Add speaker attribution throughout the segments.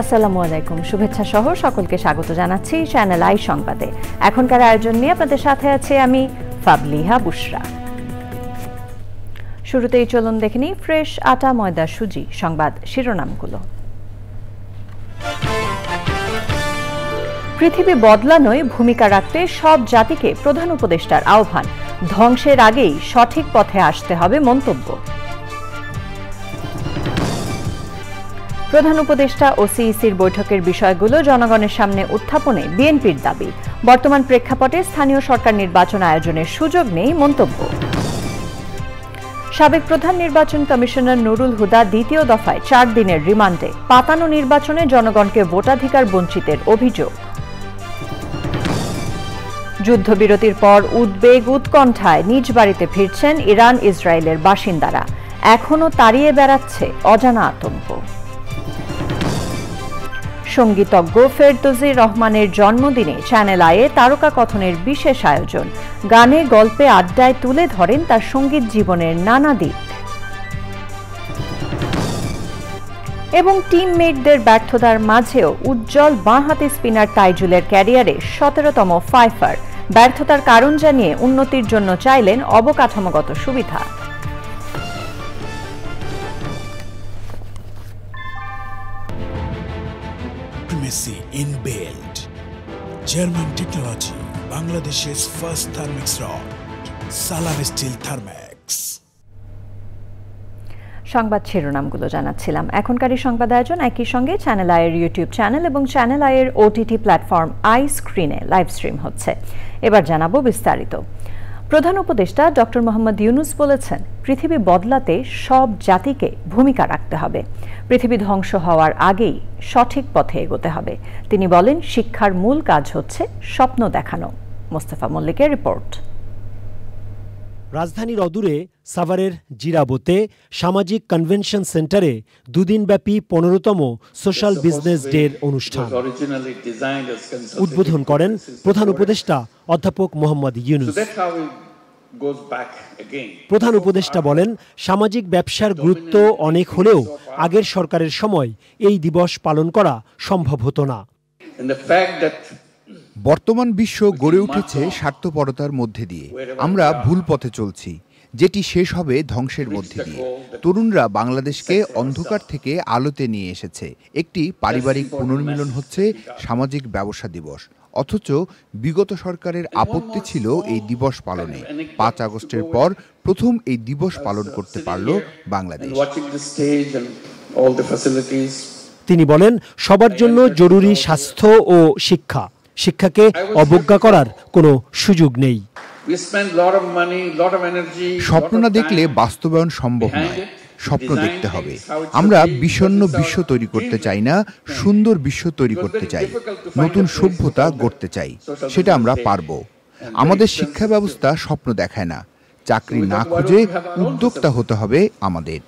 Speaker 1: আসসালামু আলাইকুম, শুভেচ্ছা সহ সকলকে স্বাগত জানাচ্ছি চ্যানেল আই সংবাদে। এখনকার আয়োজন নিয়ে আপনাদের সাথে আছি আমি ফাবলিহা বুশরা। শুরুতেই চলুন দেখে নিই ফ্রেশ আটা ময়দা সুজি সংবাদ শিরোনামগুলো। পৃথিবী বদলানোয় ভূমিকা রাখতে সব জাতিকে প্রধান উপদেষ্টার আহ্বান, ধ্বংসের আগেই সঠিক পথে আসতে হবে মন্তব্য। প্রধান উপদেষ্টা ও সিইসির বৈঠকের বিষয়গুলো জনগণের সামনে উত্থাপনে বিএনপির দাবি, বর্তমান প্রেক্ষাপটে স্থানীয় সরকার নির্বাচন আয়োজনের সুযোগ নেই মন্তব্য। সাবেক প্রধান নির্বাচন কমিশনার নুরুল হুদা দ্বিতীয় দফায় 4 দিনের রিমান্ডে, পাতানো নির্বাচনে জনগণকে ভোটাধিকার বঞ্চিতের অভিযোগ। যুদ্ধবিরতির পর উদ্বেগ উৎকণ্ঠায় নিজ বাড়িতে ফিরছেন ইরান ইসরায়েলের বাসিন্দারা, এখনও তাড়িয়ে বেড়াচ্ছে অজানা আতঙ্ক। সঙ্গীতজ্ঞ ফেরদৌসী রহমানের জন্মদিনে চ্যানেল আইয়ে তারকা কথনের বিশেষ আয়োজন, গানে গল্পে আড্ডায় তুলে ধরেন তার সঙ্গীত জীবনের নানা দিক। এবং টিমমেটদের ব্যর্থতার মাঝেও উজ্জ্বল বাঁহাতি স্পিনার তাইজুলের ক্যারিয়ারে 17তম ফাইফার, ব্যর্থতার কারণ জানিয়ে উন্নতির জন্য চাইলেন অবকাঠামোগত সুবিধা।
Speaker 2: Primacy inbuilt. German technology, Bangladesh's first Thermex rod, Salam Steel Thermex.
Speaker 1: সংবাদ শিরোনামগুলো জানাচ্ছিলাম। এখনকার সংবাদ আয়োজন একই সঙ্গে চ্যানেল আইয়ের ইউটিউব চ্যানেল এবং চ্যানেল আইয়ের ওটিটি প্ল্যাটফর্ম আই স্ক্রিনে লাইভ স্ট্রিম হচ্ছে। এবার জানাবো বিস্তারিত। প্রধান উপদেষ্টা ডক্টর মোহাম্মদ ইউনুস বলেছেন, পৃথিবী বদলাতে সব জাতিকে ভূমিকা রাখতে হবে, পৃথিবী ধ্বংস হওয়ার আগেই সঠিক পথে এগোতে হবে। তিনি বলেন, শিক্ষার মূল কাজ হচ্ছে স্বপ্ন দেখানো। মোস্তফা মল্লিকের রিপোর্ট।
Speaker 3: রাজধানীর অদূরে সাভারের জিরাবোতে সামাজিক কনভেনশন সেন্টারে দুদিনব্যাপী 15তম সোশ্যাল বিজনেস ডের অনুষ্ঠান উদ্বোধন করেন প্রধান উপদেষ্টা অধ্যাপক মোহাম্মদ ইউনুস। প্রধান উপদেষ্টা বলেন, সামাজিক ব্যবসার গুরুত্ব অনেক হলেও আগের সরকারের সময় এই দিবস পালন করা সম্ভব হতো না।
Speaker 4: বর্তমান বিশ্ব গড়ে উঠেছে স্বার্থপরতার মধ্যে দিয়ে। আমরা ভুল পথে চলছি, যেটি শেষ হবে ধ্বংসের মধ্যে দিয়ে। তরুণরা বাংলাদেশকে অন্ধকার থেকে আলোতে নিয়ে এসেছে। একটি পারিবারিক পুনর্মিলন হচ্ছে সামাজিক ব্যবসা দিবস, অথচ বিগত সরকারের আপত্তি ছিল এই দিবস পালনে। 5 আগস্টের পর প্রথম এই দিবস পালন করতে পারল বাংলাদেশ।
Speaker 3: তিনি বলেন, সবার জন্য জরুরি স্বাস্থ্য ও শিক্ষা, শিক্ষাকে অবজ্ঞা করার কোনো সুযোগ নেই।
Speaker 4: স্বপ্ন না দেখলে বাস্তবায়ন সম্ভব নয়, স্বপ্ন দেখতে হবে। আমরা বিষণ্ণ বিশ্ব তৈরি করতে চাই না, সুন্দর বিশ্ব তৈরি করতে চাই, নতুন সভ্যতা গড়তে চাই। সেটা আমরা পারব। আমাদের শিক্ষা ব্যবস্থা স্বপ্ন দেখায় না, চাকরি না খুঁজে উদ্যোক্তা হতে হবে আমাদের।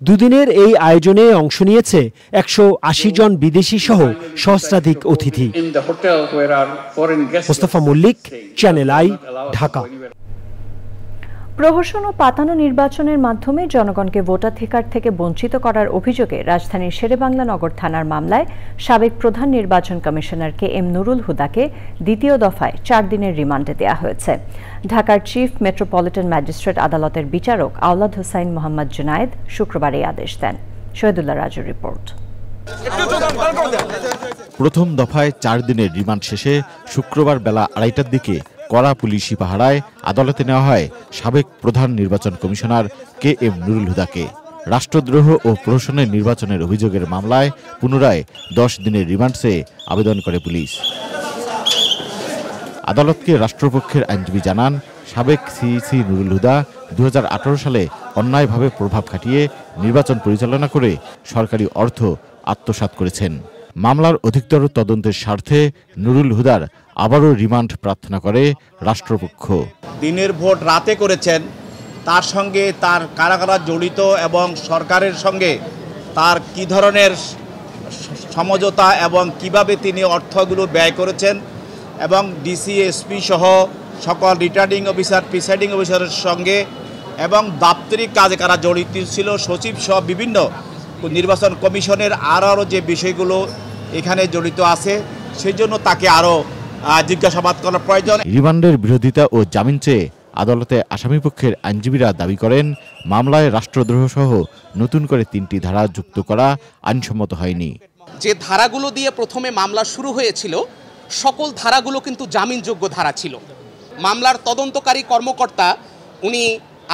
Speaker 3: দুদিনের এই আয়োজনে অংশ নিয়েছে 180 জন বিদেশি সহ সহস্রাধিক অতিথি। Mostafa Mallik, Channel I, Dhaka.
Speaker 1: প্রহসন ও পাতানো নির্বাচনের মাধ্যমে জনগণকে ভোটাধিকার থেকে বঞ্চিত করার অভিযোগে রাজধানীর শেরেবাংলা নগর থানার মামলায় সাবেক প্রধান নির্বাচন কমিশনার KM নুরুল হুদাকে দ্বিতীয় দফায় 4 দিনের রিমান্ডে দেওয়া হয়েছে। ঢাকার চিফ মেট্রোপলিটন ম্যাজিস্ট্রেট আদালতের বিচারক আওলাদ হোসাইন মোহাম্মদ জুনায়েদ শুক্রবার এই আদেশ দেন। শহীদুল্লাহ রাজুর রিপোর্ট।
Speaker 5: প্রথম দফায় 4 দিনের রিমান্ড শেষে শুক্রবার বেলা 2:30টার দিকে কড়া পুলিশি পাহারায় আদালতে নেওয়া হয় সাবেক প্রধান নির্বাচন কমিশনার KM নুরুল হুদাকে। রাষ্ট্রদ্রোহ ও প্রহসনের নির্বাচনের অভিযোগের মামলায় পুনরায় 10 দিনের রিমান্ড চেয়ে আবেদন করে পুলিশ। আদালতকে রাষ্ট্রপক্ষের আইনজীবী জানান, সাবেক সিইসি নুরুল হুদা 2018 সালে অন্যায়ভাবে প্রভাব খাটিয়ে নির্বাচন পরিচালনা করে সরকারি অর্থ আত্মসাৎ করেছেন। মামলার অধিকতর তদন্তের স্বার্থে নুরুল হুদার আবারও রিমান্ড প্রার্থনা করে রাষ্ট্রপক্ষ।
Speaker 6: দিনের ভোট রাতে করেছেন, তার সঙ্গে তার কারা কারা জড়িত এবং সরকারের সঙ্গে তার কি ধরনের সমঝোতা এবং কিভাবে তিনি অর্থগুলো ব্যয় করেছেন এবং ডিসি এসপি সহ সকল রিটার্নিং অফিসার প্রিসাইডিং অফিসারের সঙ্গে এবং দাপ্তরিক কাজে কারা জড়িত ছিল, সচিব সহ বিভিন্ন নির্বাচন কমিশনের আরও যে বিষয়গুলো এখানে জড়িত আছে সেই জন্য তাকে আরও জিজ্ঞাসাবাদ করার প্রয়োজন।
Speaker 5: রিমান্ডের বিরোধিতা ও জামিন চেয়ে আদালতে আসামিপক্ষের আইনজীবীরা দাবি করেন, মামলায় রাষ্ট্রদ্রোহ সহ নতুন করে 3টি ধারা যুক্ত করা আইনসম্মত হয়নি।
Speaker 7: যে ধারাগুলো দিয়ে প্রথমে মামলা শুরু হয়েছিল সকল ধারাগুলো কিন্তু জামিনযোগ্য ধারা ছিল। মামলার তদন্তকারী কর্মকর্তা উনি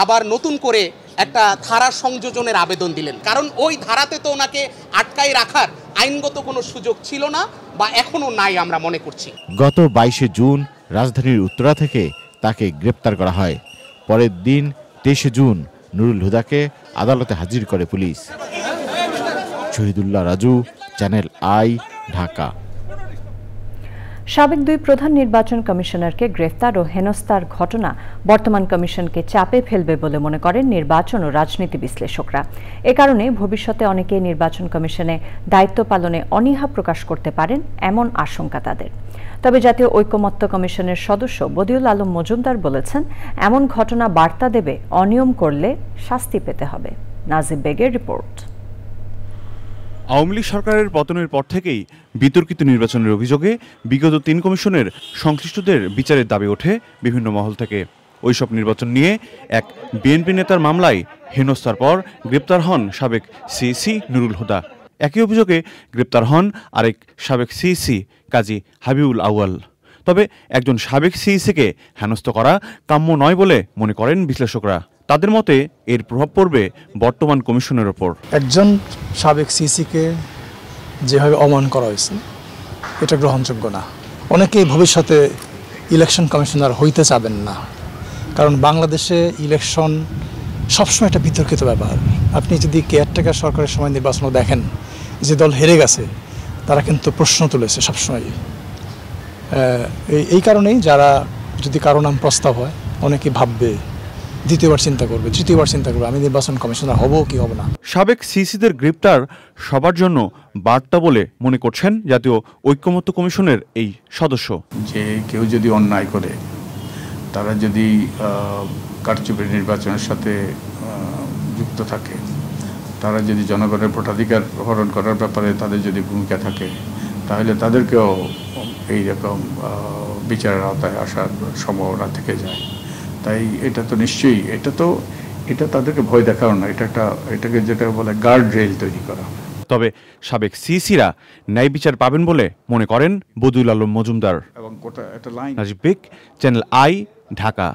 Speaker 7: আবার নতুন করে একটা ধারা সংযোজনের আবেদন দিলেন, কারণ ওই ধারাতে তো ওনাকে আটকায় রাখার আইনগত কোনো সুযোগ ছিল না বা এখনো নাই আমরা মনে করছি।
Speaker 5: গত 22শে জুন রাজধানীর উত্তরা থেকে তাকে গ্রেপ্তার করা হয়। পরের দিন 23শে জুন নুরুল হুদাকে আদালতে হাজির করে police. Shahidullah Raju, channel I, Dhaka.
Speaker 1: সাবেক 2 প্রধান নির্বাচন কমিশনারকে গ্রেফতার ও হেনস্থার ঘটনা বর্তমান কমিশনকে চাপে ফেলবে বলে মনে করেন নির্বাচন ও রাজনীতি বিশ্লেষকরা। এ কারণে ভবিষ্যতে অনেকে নির্বাচন কমিশনে দায়িত্ব পালনে অনীহা প্রকাশ করতে পারেন এমন আশঙ্কা তাদের। তবে জাতীয় ঐকমত্য কমিশনের সদস্য বদিউল আলম মজুমদার বলেছেন, এমন ঘটনা বার্তা দেবে অনিয়ম করলে শাস্তি পেতে হবে। নাজিব বেগের রিপোর্ট।
Speaker 8: আওয়ামী লীগ সরকারের পতনের পর থেকেই বিতর্কিত নির্বাচনের অভিযোগে বিগত 3 কমিশনের সংশ্লিষ্টদের বিচারের দাবি ওঠে বিভিন্ন মহল থেকে। ওইসব নির্বাচন নিয়ে এক বিএনপি নেতার মামলায় হেনস্থার পর গ্রেপ্তার হন সাবেক সিইসি নুরুল হুদা। একই অভিযোগে গ্রেপ্তার হন আরেক সাবেক সিইসি কাজী হাবিবুল আউয়াল। তবে একজন সাবেক সিইসিকে হেনস্থ করা কাম্য নয় বলে মনে করেন বিশ্লেষকরা। তাদের মতে এর প্রভাব পড়বে বর্তমান কমিশনের ওপর।
Speaker 9: একজন সাবেক সিইসিকে যেভাবে অপমান করা হয়েছে এটা গ্রহণযোগ্য না। অনেকেই ভবিষ্যতে ইলেকশন কমিশনার হইতে চাবেন না, কারণ বাংলাদেশে ইলেকশন সবসময় একটা বিতর্কিত ব্যাপার। আপনি যদি কেয়ারটেকার সরকারের সময় নির্বাচন দেখেন, যে দল হেরে গেছে তারা কিন্তু প্রশ্ন তুলেছে সবসময়। এই কারণেই যারা যদি কারো নাম প্রস্তাব হয় অনেকে ভাববে, দ্বিতীয়বার চিন্তা করবে, তৃতীয়বার চিন্তা করবে, আমি নির্বাচন কমিশনার হব কি হব না।
Speaker 8: সাবেক সিইসিদের গ্রেপ্তার সবার জন্য বার্তা বলে মনে করছেন জাতীয় ঐকমত্য কমিশনের এই সদস্য।
Speaker 10: যে কেউ যদি অন্যায় করে, তারা যদি কারচুপি নির্বাচনের সাথে যুক্ত থাকে, তারা যদি জনগণের ভোটাধিকার হরণ করার ব্যাপারে তাদের যদি ভূমিকা থাকে, তাহলে তাদেরকেও এইরকম বিচারের আওতায় আসার সম্ভাবনা থেকে যায়। তাই এটা তো নিশ্চয়ই এটা তাদেরকে ভয় দেখানো না, এটাকে যেটা বলে গার্ড রেল তৈরি করা।
Speaker 8: তবে সাবেক সিইসিরা ন্যায় বিচার পাবেন বলে মনে করেন বদিউল আলম মজুমদার। নাজিব বেগ, চ্যানেল আই, ঢাকা।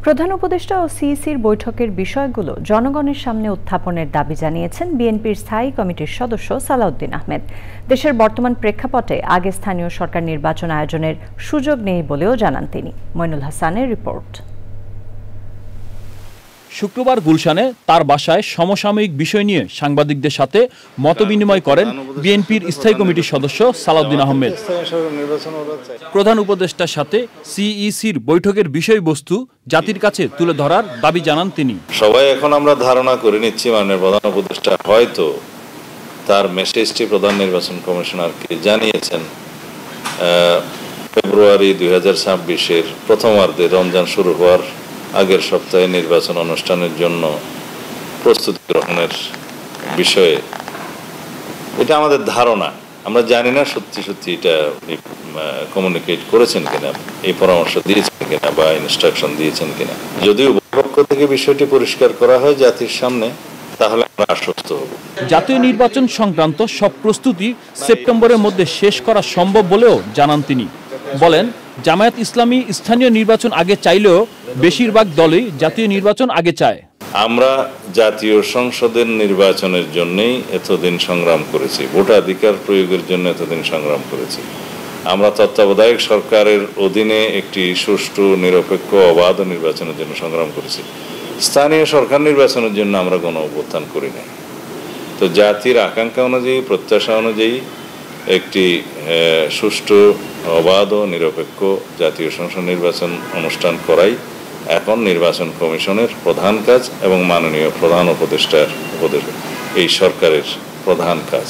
Speaker 1: প্রধান উপদেষ্টা ও সিইসির বৈঠকের বিষয়গুলো জনগণের সামনে উত্থাপনের দাবি জানিয়েছেন বিএনপির স্থায়ী কমিটির সদস্য সালাউদ্দিন আহমেদ। দেশের বর্তমান প্রেক্ষাপটে আগে স্থানীয় সরকার নির্বাচন আয়োজনের সুযোগ নেই বলেও জানান তিনি। মইনুল হাসানের রিপোর্ট।
Speaker 11: শুক্রবার গুলশানে তার বাসায় সমসাময়িক বিষয় নিয়ে সাংবাদিকদের সাথে মতবিনিময় করেন বিএনপির স্থায়ী কমিটির সদস্য সালাউদ্দিন আহমেদ। প্রধান উপদেষ্টার সাথে সিইসির বৈঠকের বিষয়বস্তু জাতির কাছে তুলে ধরার দাবি জানান তিনি।
Speaker 12: সবাই এখন আমরা ধারণা করে নিচ্ছি মাননীয় প্রধান উপদেষ্টা হয়তো তার মেসেজটি প্রধান নির্বাচন কমিশনারকে জানিয়েছেন ফেব্রুয়ারি 2026-এর প্রথমার্ধে রমজান শুরু হওয়ার আগের সপ্তাহে নির্বাচন অনুষ্ঠানের জন্য প্রস্তুতি গ্রহণের বিষয়ে। এটা আমাদের ধারণা, আমরা জানি না সত্যি সত্যি এটা কমিউনিকেট করেছেন কিনা, এই পরামর্শ দিয়েছেন কিনা বা ইনস্ট্রাকশন দিয়েছেন কিনা। যদি উভয় পক্ষ থেকে বিষয়টি পরিষ্কার করা হয় জাতির সামনে, তাহলে আমরা আশ্বস্ত হব।
Speaker 11: জাতীয় নির্বাচন সংক্রান্ত সব প্রস্তুতি সেপ্টেম্বরের মধ্যে শেষ করা সম্ভব বলেও জানান তিনি। বলেন, জামায়াত ইসলামী স্থানীয় নির্বাচন আগে চাইলেও বেশিরভাগ দলই জাতীয় নির্বাচন আগে চায়।
Speaker 12: আমরা জাতীয় সংসদের নির্বাচনের জন্যই এতদিন সংগ্রাম করেছি, ভোটাধিকার প্রয়োগের জন্য এতদিন সংগ্রাম করেছি। আমরা তত্ত্বাবধায়ক সরকারের অধীনে একটি সুষ্ঠু, নিরপেক্ষ, অবাধ নির্বাচনের জন্য সংগ্রাম করেছি। স্থানীয় সরকার নির্বাচনের জন্য আমরা গণ অভ্যুত্থান করি নাই। তো জাতির আকাঙ্ক্ষা অনুযায়ী, প্রত্যাশা অনুযায়ী একটি সুষ্ঠু, অবাধ ও নিরপেক্ষ জাতীয় সংসদ নির্বাচন অনুষ্ঠান করাই এখন নির্বাচন কমিশনের প্রধান কাজ এবং মাননীয় প্রধান উপদেষ্টার এই সরকারের প্রধান কাজ।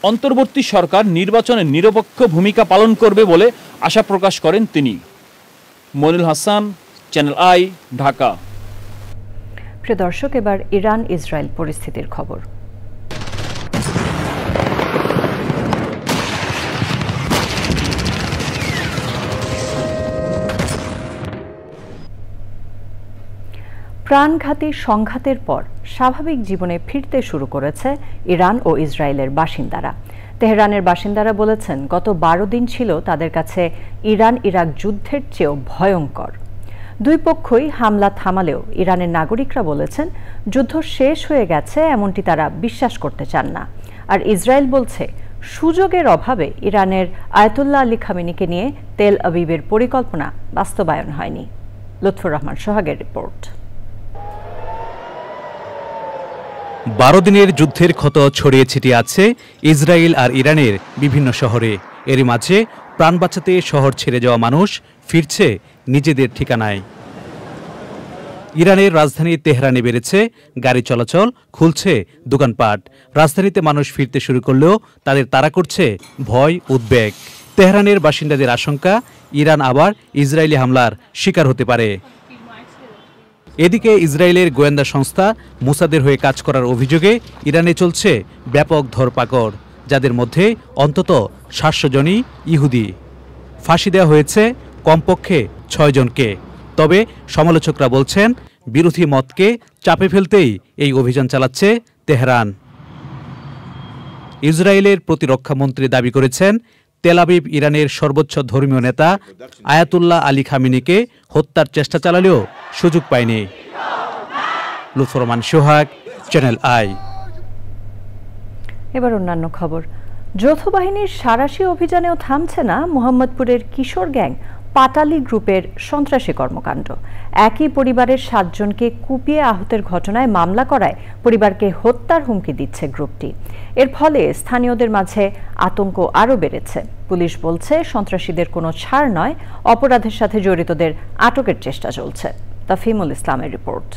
Speaker 11: অন্তর্বর্তী সরকার নির্বাচনে নিরপেক্ষ ভূমিকা পালন করবে বলে আশা প্রকাশ করেন তিনি। Monil Hasan, Channel I, Dhaka.
Speaker 1: প্রিয় দর্শক, এবার ইরান ইসরায়েল পরিস্থিতির খবর। প্রাণঘাতী সংঘাতের পর স্বাভাবিক জীবনে ফিরতে শুরু করেছে ইরান ও ইসরায়েলের বাসিন্দারা। তেহরানের বাসিন্দারা বলেছেন, গত 12 দিন ছিল তাদের কাছে ইরান ইরাক যুদ্ধের চেয়েও ভয়ঙ্কর। দুই পক্ষই হামলা থামালেও ইরানের নাগরিকরা বলেছেন যুদ্ধ শেষ হয়ে গেছে এমনটি তারা বিশ্বাস করতে চান না। আর ইসরায়েল বলছে সুযোগের অভাবে ইরানের আয়াতুল্লাহ আলী খামেনিকে নিয়ে তেল আবিবের পরিকল্পনা বাস্তবায়ন হয়নি। লুৎফুর রহমান সোহাগের রিপোর্ট।
Speaker 13: 12 দিনের যুদ্ধের ক্ষত ছড়িয়ে ছিটিয়ে আছে ইসরায়েল আর ইরানের বিভিন্ন শহরে। এর মাঝে প্রাণ বাঁচাতে শহর ছেড়ে যাওয়া মানুষ ফিরছে নিজেদের ঠিকানায়। ইরানের রাজধানী তেহরানে বেড়েছে গাড়ি চলাচল, খুলছে দোকানপাট। রাজধানীতে মানুষ ফিরতে শুরু করলেও তাদের তাড়া করছে ভয়, উদ্বেগ। তেহরানের বাসিন্দাদের আশঙ্কা ইরান আবার ইসরায়েলি হামলার শিকার হতে পারে। এদিকে ইসরায়েলের গোয়েন্দা সংস্থা মোসাদের হয়ে কাজ করার অভিযোগে ইরানে চলছে ব্যাপক ধরপাকড়, যাদের মধ্যে অন্তত 700 জনই ইহুদি। ফাঁসি দেওয়া হয়েছে কমপক্ষে 6 জনকে। তবে সমালোচকরা বলছেন বিরোধী মতকে চাপে ফেলতেই এই অভিযান চালাচ্ছে তেহরান। ইসরায়েলের প্রতিরক্ষামন্ত্রী দাবি করেছেন তেল আবিব ইরানের সর্বোচ্চ ধর্মীয় নেতা আয়াতুল্লাহ আলী খামেনিকে হত্যার চেষ্টা চালালেও সুযোগ পায়নি। লুৎফুর রহমান সোহাগ, চ্যানেল আই।
Speaker 1: এবার অন্যান্য খবর। যৌথ বাহিনীর সাঁড়াশি অভিযানেও থামছে না মোহাম্মদপুরের কিশোর গ্যাং পাটালি গ্রুপের সন্ত্রাসী কর্মকাণ্ড। একই পরিবারের 7 জনকে কুপিয়ে আহতের ঘটনায় মামলা করায় পরিবারকে হত্যার হুমকি দিচ্ছে গ্রুপটি। এর ফলে স্থানীয়দের মাঝে আতঙ্ক আরও বেড়েছে। পুলিশ বলছে সন্ত্রাসীদের কোনো ছাড় নয়, অপরাধের সাথে জড়িতদের আটকের চেষ্টা চলছে। তাফিমুল ইসলামের রিপোর্ট।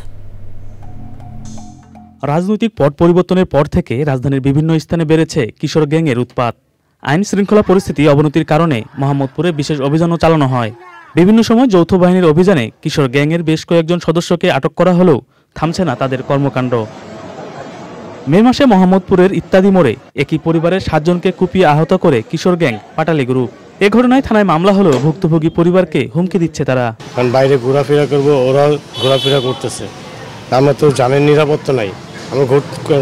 Speaker 14: রাজনৈতিক পট পরিবর্তনের পর থেকে রাজধানীর বিভিন্ন স্থানে বেড়েছে কিশোর গ্যাংয়ের উৎপাত। আইন শৃঙ্খলা পরিস্থিতি অবনতির কারণে মোহাম্মদপুরে বিশেষ অভিযানও চালানো হয়। বিভিন্ন সময় যৌথ বাহিনীর অভিযানে কিশোর গ্যাংয়ের বেশ কয়েকজন সদস্যকে আটক করা হলেও থামছে না তাদের কর্মকাণ্ড। মে মাসে মোহাম্মদপুরের ইত্যাদি মোড়ে একই পরিবারের 7 জনকে কুপিয়ে আহত করে কিশোর গ্যাং পাটালি গ্রুপ। এ ঘটনায় থানায় মামলা হলেও ভুক্তভোগী পরিবারকে হুমকি দিচ্ছে তারা।
Speaker 15: কারণ বাইরে ঘোরাফেরা করবো, ওরা ঘোরাফেরা করতেছে, আমরা তো জানেন নিরাপত্তা নাই, আমরা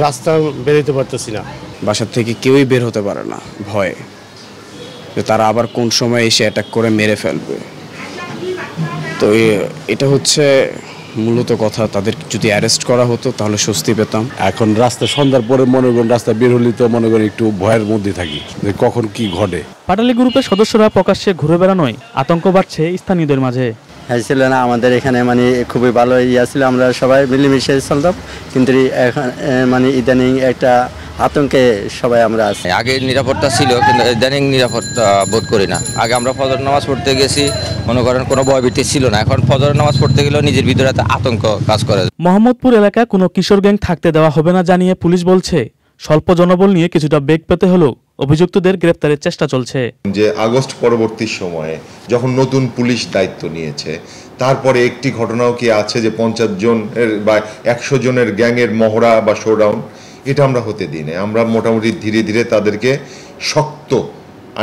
Speaker 15: রাস্তা বেরোতে পারতেছি না।
Speaker 16: বাসার থেকে কেউই বের হতে পারে না ভয়ে যে তারা আবার কোন সময় এসে অ্যাটাক করে মেরে ফেলবে। তো এটা হচ্ছে মূলত কথা। তাদের যদি অ্যারেস্ট করা হতো তাহলে স্বস্তি পেতাম।
Speaker 17: এখন রাস্তা সন্ধ্যার পরে মনে করেন রাস্তা বের হলে তো মনে করেন একটু ভয়ের মধ্যে থাকি যে কখন কি ঘটে।
Speaker 14: পাটালি গ্রুপের সদস্যরা প্রকাশ্যে ঘুরে বেড়ানোয় আতঙ্ক বাড়ছে স্থানীয়দের মাঝে।
Speaker 18: ছিল না আমাদের এখানে খুবই ভালো ছিল, আমরা সবাই মিলেমিশে চলতাম, কিন্তু এখন ইদানিং একটা আতঙ্কে সবাই আমরা আছি।
Speaker 19: আগে নিরাপত্তা ছিল, কিন্তু ইদানিং নিরাপত্তা বোধ করি না। আগে আমরা ফজর নামাজ পড়তে গেছি, মনে করেন কোনো ভয়ভীতি ছিল না। এখন ফজর নামাজ পড়তে গেলেও নিজের ভিতরে একটা আতঙ্ক কাজ করে।
Speaker 14: মোহাম্মদপুর এলাকায় কোনো কিশোর গ্যাং থাকতে দেওয়া হবে না জানিয়ে পুলিশ বলছে স্বল্প জনবল নিয়ে কিছুটা বেগ পেতে হলেও অভিযুক্তদের গ্রেপ্তারের চেষ্টা চলছে।
Speaker 20: যে আগস্ট পরবর্তী সময়ে যখন নতুন পুলিশ দায়িত্ব নিয়েছে, তারপরে একটি ঘটনাও কি আছে যে 50 জনের বা 100 জনের গ্যাংয়ের মহড়া বা শোডাউন, এটা আমরা হতে দিই না। আমরা মোটামুটি ধীরে ধীরে তাদেরকে শক্ত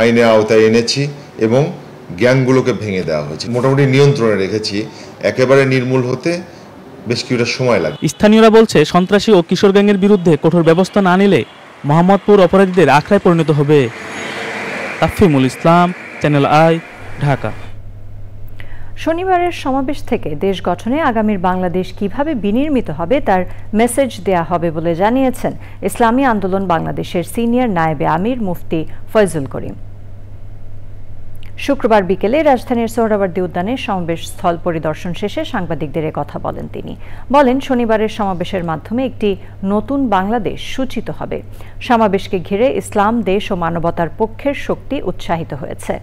Speaker 20: আইনে আওতায় এনেছি এবং গ্যাংগুলোকে ভেঙে দেওয়া হয়েছে, মোটামুটি নিয়ন্ত্রণে রেখেছি। একেবারে নির্মূল হতে বেশ কিছুটা সময় লাগে।
Speaker 14: স্থানীয়রা বলছে সন্ত্রাসী ও কিশোর গ্যাংয়ের বিরুদ্ধে কঠোর ব্যবস্থা না নিলে মোহাম্মদপুর অপরাধীদের আখড়ায় পরিণত হবে। তাফিমুল ইসলাম, চ্যানেল আই, ঢাকা।
Speaker 1: শনিবারের সমাবেশ থেকে দেশ গঠনে আগামীর বাংলাদেশ কিভাবে বিনির্মিত হবে তার মেসেজ দেয়া হবে বলে জানিয়েছেন ইসলামী আন্দোলন বাংলাদেশের সিনিয়র নায়েবে আমির মুফতি ফয়জুল করিম। শুক্রবার বিকেলে রাজধানীর সোহরাওয়ার্দী উদ্যানে সমাবেশ স্থল পরিদর্শন শেষে সাংবাদিকদের কথা বলেন তিনি। বলেন, শনিবারের সমাবেশের মাধ্যমে একটি নতুন বাংলাদেশ সূচিত হবে। সমাবেশকে ঘিরে ইসলাম, দেশ ও মানবতার পক্ষের শক্তি উৎসাহিত হয়েছে।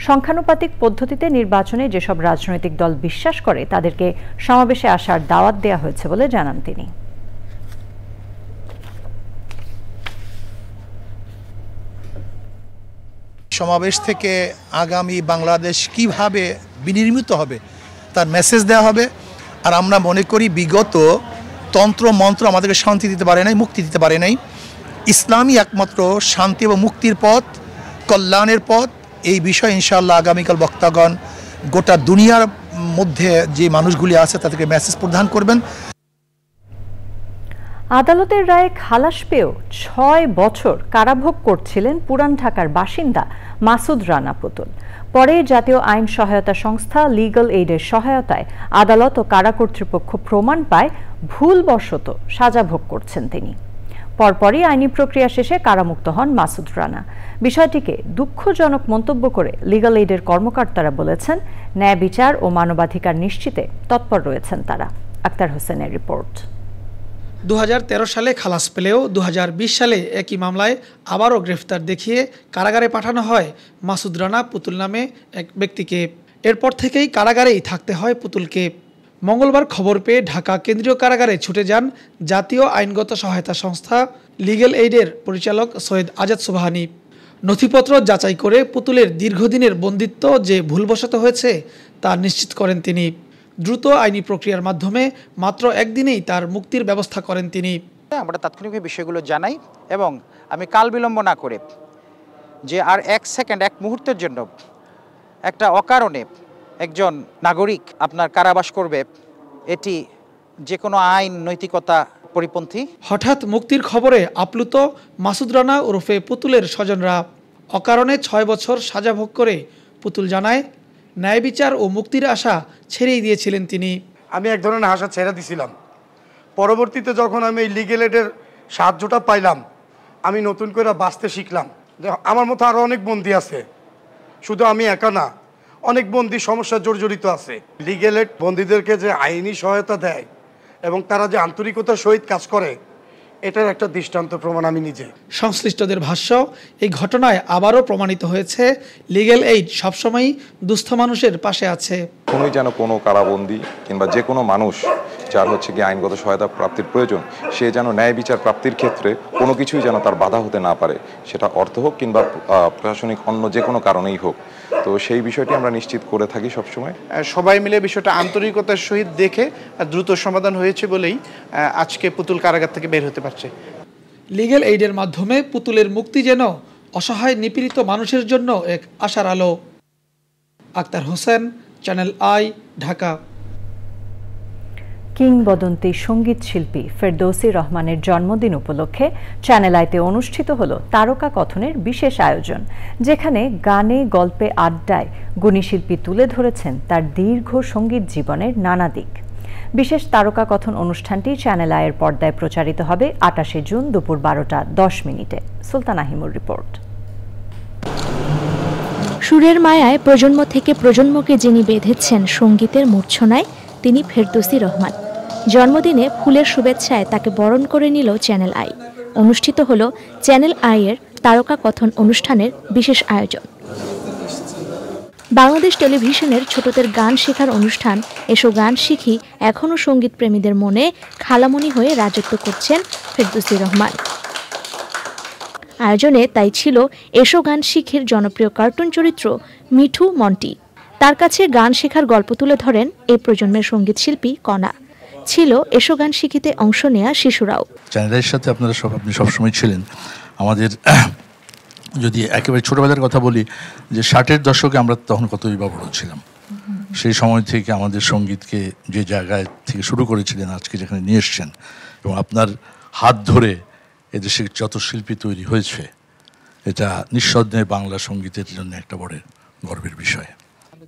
Speaker 1: সংখ্যানুপাতিক পদ্ধতিতে নির্বাচনে যেসব রাজনৈতিক দল বিশ্বাস করে তাদেরকে সমাবেশে আসার দাওয়াত দেওয়া হয়েছে বলে জানান তিনি।
Speaker 9: সমাবেশ থেকে আগামী বাংলাদেশ কিভাবে বিনির্মিত হবে তার মেসেজ দেওয়া হবে। আর আমরা মনে করি বিগত তন্ত্র মন্ত্র আমাদেরকে শান্তি দিতে পারে নাই, মুক্তি দিতে পারে নাই। ইসলামই একমাত্র শান্তি এবং মুক্তির পথ, কল্যাণের পথ। এই বিষয়ে ইনশাআল্লাহ আগামীকাল বক্তাগণ গোটা দুনিয়ার মধ্যে যে মানুষগুলি আছে তাদেরকে মেসেজ প্রদান করবেন।
Speaker 1: আদালতের রায়ে খালাস পেয়েও ৬ বছর কারাভোগ করছিলেন পুরান ঢাকার বাসিন্দা মাসুদ রানা পুতুল। পরে জাতীয় আইন সহায়তা সংস্থা লিগ্যাল এইডের সহায়তায় আদালত ও কারা কর্তৃপক্ষ প্রমাণ পায় ভুলবশত সাজা ভোগ করছেন তিনি। পরপরই আইনি প্রক্রিয়া শেষে কারামুক্ত হন মাসুদ রানা। বিষয়টিকে দুঃখজনক মন্তব্য করে লিগ্যাল এইডের কর্মকর্তারা বলেছেন, ন্যায় বিচার ও মানবাধিকার নিশ্চিতে তৎপর রয়েছেন তারা। আক্তার হোসেনের রিপোর্ট।
Speaker 21: 2013 সালে খালাস পেলেও 2020 সালে একই মামলায় আবারও গ্রেফতার দেখিয়ে কারাগারে পাঠানো হয় মাসুদ রানা পুতুল নামে এক ব্যক্তিকে। এরপর থেকেই কারাগারেই থাকতে হয় পুতুলকে। মঙ্গলবার খবর পেয়ে ঢাকা কেন্দ্রীয় কারাগারে ছুটে যান জাতীয় আইনগত সহায়তা সংস্থা লিগ্যাল এইডের পরিচালক সৈয়দ আজাদ সুবহানী। নথিপত্র যাচাই করে পুতুলের দীর্ঘদিনের বন্দিত্ব যে ভুলবশত হয়েছে তা নিশ্চিত করেন তিনি। দ্রুত আইনি প্রক্রিয়ার মাধ্যমে মাত্র একদিনেই তার মুক্তির ব্যবস্থা করেন তিনি।
Speaker 22: আমরা তাৎক্ষণিকভাবে বিষয়গুলো জানাই এবং আমি কাল বিলম্ব না করে যে আর এক সেকেন্ড, এক মুহূর্তের জন্য একটা অকারণে একজন নাগরিক আপনার কারাবাস করবে, এটি যে কোনো আইন নৈতিকতা পরিপন্থী।
Speaker 21: হঠাৎ মুক্তির খবরে আপ্লুত মাসুদ রানা ওরফে পুতুলের স্বজনরা। অকারণে 6 বছর সাজা ভোগ করে পুতুল জানায়, ন্যায় বিচার ও মুক্তির আশা ছেড়েই দিয়েছিলেন তিনি।
Speaker 23: আমি এক ধরনের আশা ছেড়ে দিয়েছিলাম। পরবর্তীতে যখন আমি এই লিগ্যাল এইডের সাহায্যটা পাইলাম, আমি নতুন করে বাঁচতে শিখলাম। আমার মতো আরও অনেক বন্দী আছে, শুধু আমি একা না, অনেক বন্দী সমস্যা জর্জরিত আছে। লিগ্যাল এইড বন্দীদেরকে যে আইনি সহায়তা দেয় এবং তারা যে আন্তরিকতার সহিত কাজ করে, এটার একটা দৃষ্টান্ত প্রমাণ আমি নিজে।
Speaker 21: সংশ্লিষ্টদের ভাষ্য, এই ঘটনায় আবারও প্রমাণিত হয়েছে লিগ্যাল এইড সবসময়ই দুস্থ মানুষের পাশে আছে।
Speaker 24: কোনোই যেন কোনো কারাবন্দী কিংবা যে কোনো মানুষ যার গিয়ে আইনগত সহায়তা প্রাপ্তির প্রয়োজন, সে যেন ন্যায় বিচার প্রাপ্তির ক্ষেত্রে কোনো কিছুই যেন তার বাধা হতে না পারে, সেটা অর্থ হোক কিংবা প্রশাসনিক অন্য যে কোনো কারণেই হোক। তো সেই বিষয়টি আমরা নিশ্চিত করে থাকি সবসময়।
Speaker 22: সবাই মিলে বিষয়টা আন্তরিকতার সহিত দেখে দ্রুত সমাধান হয়েছে বলেই আজকে পুতুল কারাগার থেকে বের হতে পারছে।
Speaker 21: লিগ্যাল এইডের মাধ্যমে পুতুলের মুক্তি যেন অসহায় নিপীড়িত মানুষের জন্য এক আশার আলো। Akhtar Hossain, Channel I, Dhaka.
Speaker 1: কিংবদন্তি সঙ্গীত শিল্পী ফেরদৌসী রহমানের জন্মদিন উপলক্ষে চ্যানেল আইতে অনুষ্ঠিত হল তারকা কথনের বিশেষ আয়োজন, যেখানে গানে গল্পে আড্ডায় গুণী শিল্পী তুলে ধরেছেন তার দীর্ঘ সঙ্গীত জীবনের নানা দিক। বিশেষ তারকা কথন অনুষ্ঠানটি চ্যানেল আইয়ের পর্দায় প্রচারিত হবে 28 জুন দুপুর 12:10 সুলতান আহিমুর রিপোর্ট।
Speaker 25: সুরের মায়ায় প্রজন্ম থেকে প্রজন্মকে যিনি বেঁধেছেন সঙ্গীতের মূর্ছনায়, তিনি ফেরদৌসী রহমান। জন্মদিনে ফুলের শুভেচ্ছায় তাকে বরণ করে নিল চ্যানেল আই। অনুষ্ঠিত হল চ্যানেল আইয়ের তারকা কথন অনুষ্ঠানের বিশেষ আয়োজন। বাংলাদেশ টেলিভিশনের ছোটদের গান শেখার অনুষ্ঠান এসো গান শিখি এখনও সঙ্গীত প্রেমীদের মনে খালামণি হয়ে রাজত্ব করছেন ফেরদৌসী রহমান। আয়োজনে তাই ছিল এসো গান শিখির জনপ্রিয় কার্টুন চরিত্র মিঠু মন্টি। তার কাছে গান শেখার গল্প তুলে ধরেন এই প্রজন্মের সঙ্গীত শিল্পী কণা। ছিল এসো গান শিখিতে অংশ নেয়া শিশুরাও।
Speaker 26: চ্যানেলের সাথে আপনি সবসময় ছিলেন। আমাদের যদি একেবারে ছোটবেলার কথা বলি, যে 60-এর দশকে আমরা তখন কতই বা বড় ছিলাম। সেই সময় থেকে আমাদের সঙ্গীতকে যে জায়গায় থেকে শুরু করেছিলেন আজকে যেখানে নিয়ে এসছেন, এবং আপনার হাত ধরে এদেশে যত শিল্পী তৈরি হয়েছে, এটা নিঃসন্দেহে বাংলা সঙ্গীতের জন্য একটা বড় গর্বের বিষয়।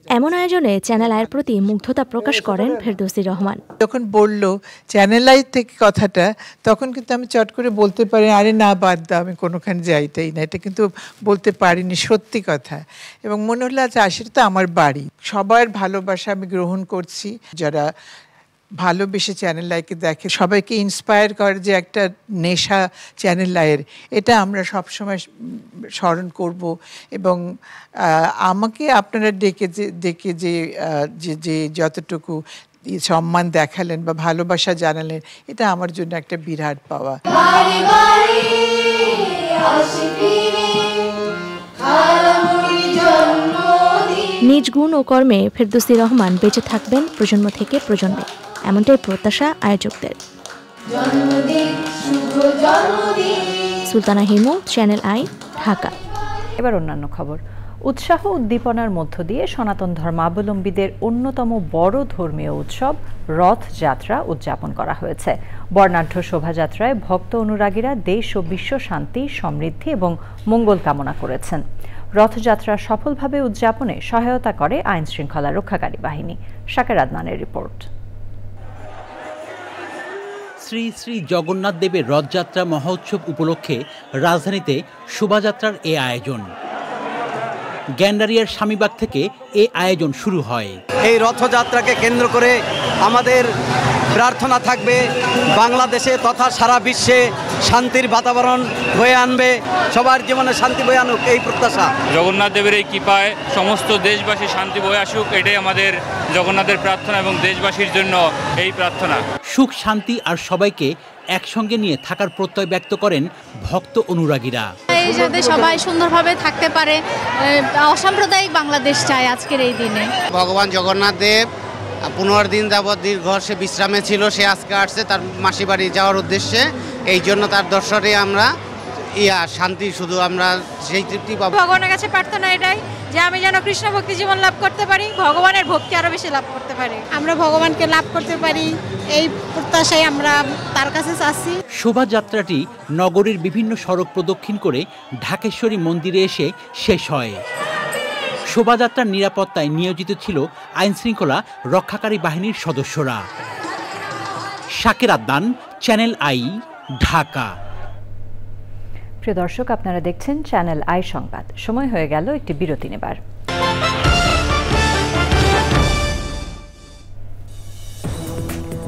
Speaker 25: এমন আয়োজনে চ্যানেল আইয়ের প্রতি মুগ্ধতা প্রকাশ করেন ফেরদৌসী রহমান।
Speaker 2: যখন বলল চ্যানেল আই থেকে কথাটা, তখন কিন্তু আমি চট করে বলতে পারি আরে না বাদ দাও, আমি কোনোখানে যাইতেই না, এটা কিন্তু বলতে পারিনি, সত্যি কথা। এবং মনে হলো আচ্ছা আসলে তো আমার বাড়ি, সবার ভালোবাসা আমি গ্রহণ করছি। যারা ভালোবেসে চ্যানেল আইকে দেখে, সবাইকে ইন্সপায়ার করে যে একটা নেশা চ্যানেল আইয়ের, এটা আমরা সবসময় স্মরণ করব। এবং আমাকে আপনারা ডেকে যে যতটুকু সম্মান দেখালেন বা ভালোবাসা জানালেন, এটা আমার জন্য একটা বিরাট পাওয়া।
Speaker 25: নিজ গুণ ও কর্মে ফেরদৌসী রহমান বেঁচে থাকবেন প্রজন্ম থেকে প্রজন্মে, এমনটাই প্রত্যাশা আয়োজকদের। Sultana Himu, Channel I, Dhaka.
Speaker 1: এবার অন্যান্য খবর। উৎসাহ উদ্দীপনার মধ্য দিয়ে সনাতন ধর্মাবলম্বীদের অন্যতম বড় ধর্মীয় উৎসব রথযাত্রা উদযাপন করা হয়েছে। বর্ণাঢ্য শোভাযাত্রায় ভক্ত অনুরাগীরা দেশ ও বিশ্ব শান্তি, সমৃদ্ধি এবং মঙ্গল কামনা করেছেন। রথযাত্রা সফলভাবে উদযাপনে সহায়তা করে আইন শৃঙ্খলা রক্ষাকারী বাহিনী। শাকের আদনানের রিপোর্ট।
Speaker 3: শ্রী শ্রী জগন্নাথ দেবের রথযাত্রা মহোৎসব উপলক্ষে রাজধানীতে শোভাযাত্রার এ আয়োজন। গ্যান্ডারিয়ার স্বামীবাগ থেকে এ আয়োজন শুরু হয়।
Speaker 4: এই রথযাত্রাকে কেন্দ্র করে আমাদের প্রার্থনা থাকবে বাংলাদেশে তথা সারা বিশ্বে শান্তির বাতাবরণ বয়ে আনবে, সবার জীবনে শান্তি বয়ে আনুক, এই প্রত্যাশা।
Speaker 5: জগন্নাথ দেবের এই কৃপায় সমস্ত দেশবাসী শান্তি বয়ে আসুক, এটাই আমাদের জগন্নাথের প্রার্থনা এবং দেশবাসীর জন্য এই প্রার্থনা।
Speaker 3: সুখ, শান্তি আর সবাইকে একসঙ্গে নিয়ে থাকার প্রত্যয় ব্যক্ত করেন ভক্ত অনুরাগীরা।
Speaker 6: এই যাতে সবাই সুন্দরভাবে থাকতে পারে, অসাম্প্রদায়িক বাংলাদেশ চাই আজকের এই দিনে।
Speaker 7: ভগবান জগন্নাথ দেব 15 দিন যাবৎ দীর্ঘ সে বিশ্রামে ছিল, সে আজকে আসছে তার মাসি বাড়ি যাওয়ার উদ্দেশ্যে। এই জন্য তার দর্শনে আমরা শান্তি, শুধু আমরা সেই তৃপ্তি পাবো।
Speaker 6: ভগবানের কাছে প্রার্থনা এটাই যে আমি যেন কৃষ্ণ ভক্তি জীবন লাভ করতে পারি, ভগবানের ভক্তি আরো বেশি লাভ করতে পারি, আমরা ভগবানকে লাভ করতে পারি, এই প্রত্যাশাই আমরা তার কাছে চাচ্ছি।
Speaker 3: শোভাযাত্রাটি নগরীর বিভিন্ন সড়ক প্রদক্ষিণ করে ঢাকেশ্বরী মন্দিরে এসে শেষ হয়। শোভাযাত্রার নিরাপত্তায় নিয়োজিত ছিল আইনশৃঙ্খলা রক্ষাকারী বাহিনীর সদস্যরা। শাকের আদনান, চ্যানেল আই, ঢাকা।
Speaker 1: প্রিয় দর্শক, আপনারা দেখছেন চ্যানেল আই সংবাদ। সময় হয়ে গেল একটি বিরতি নেবার।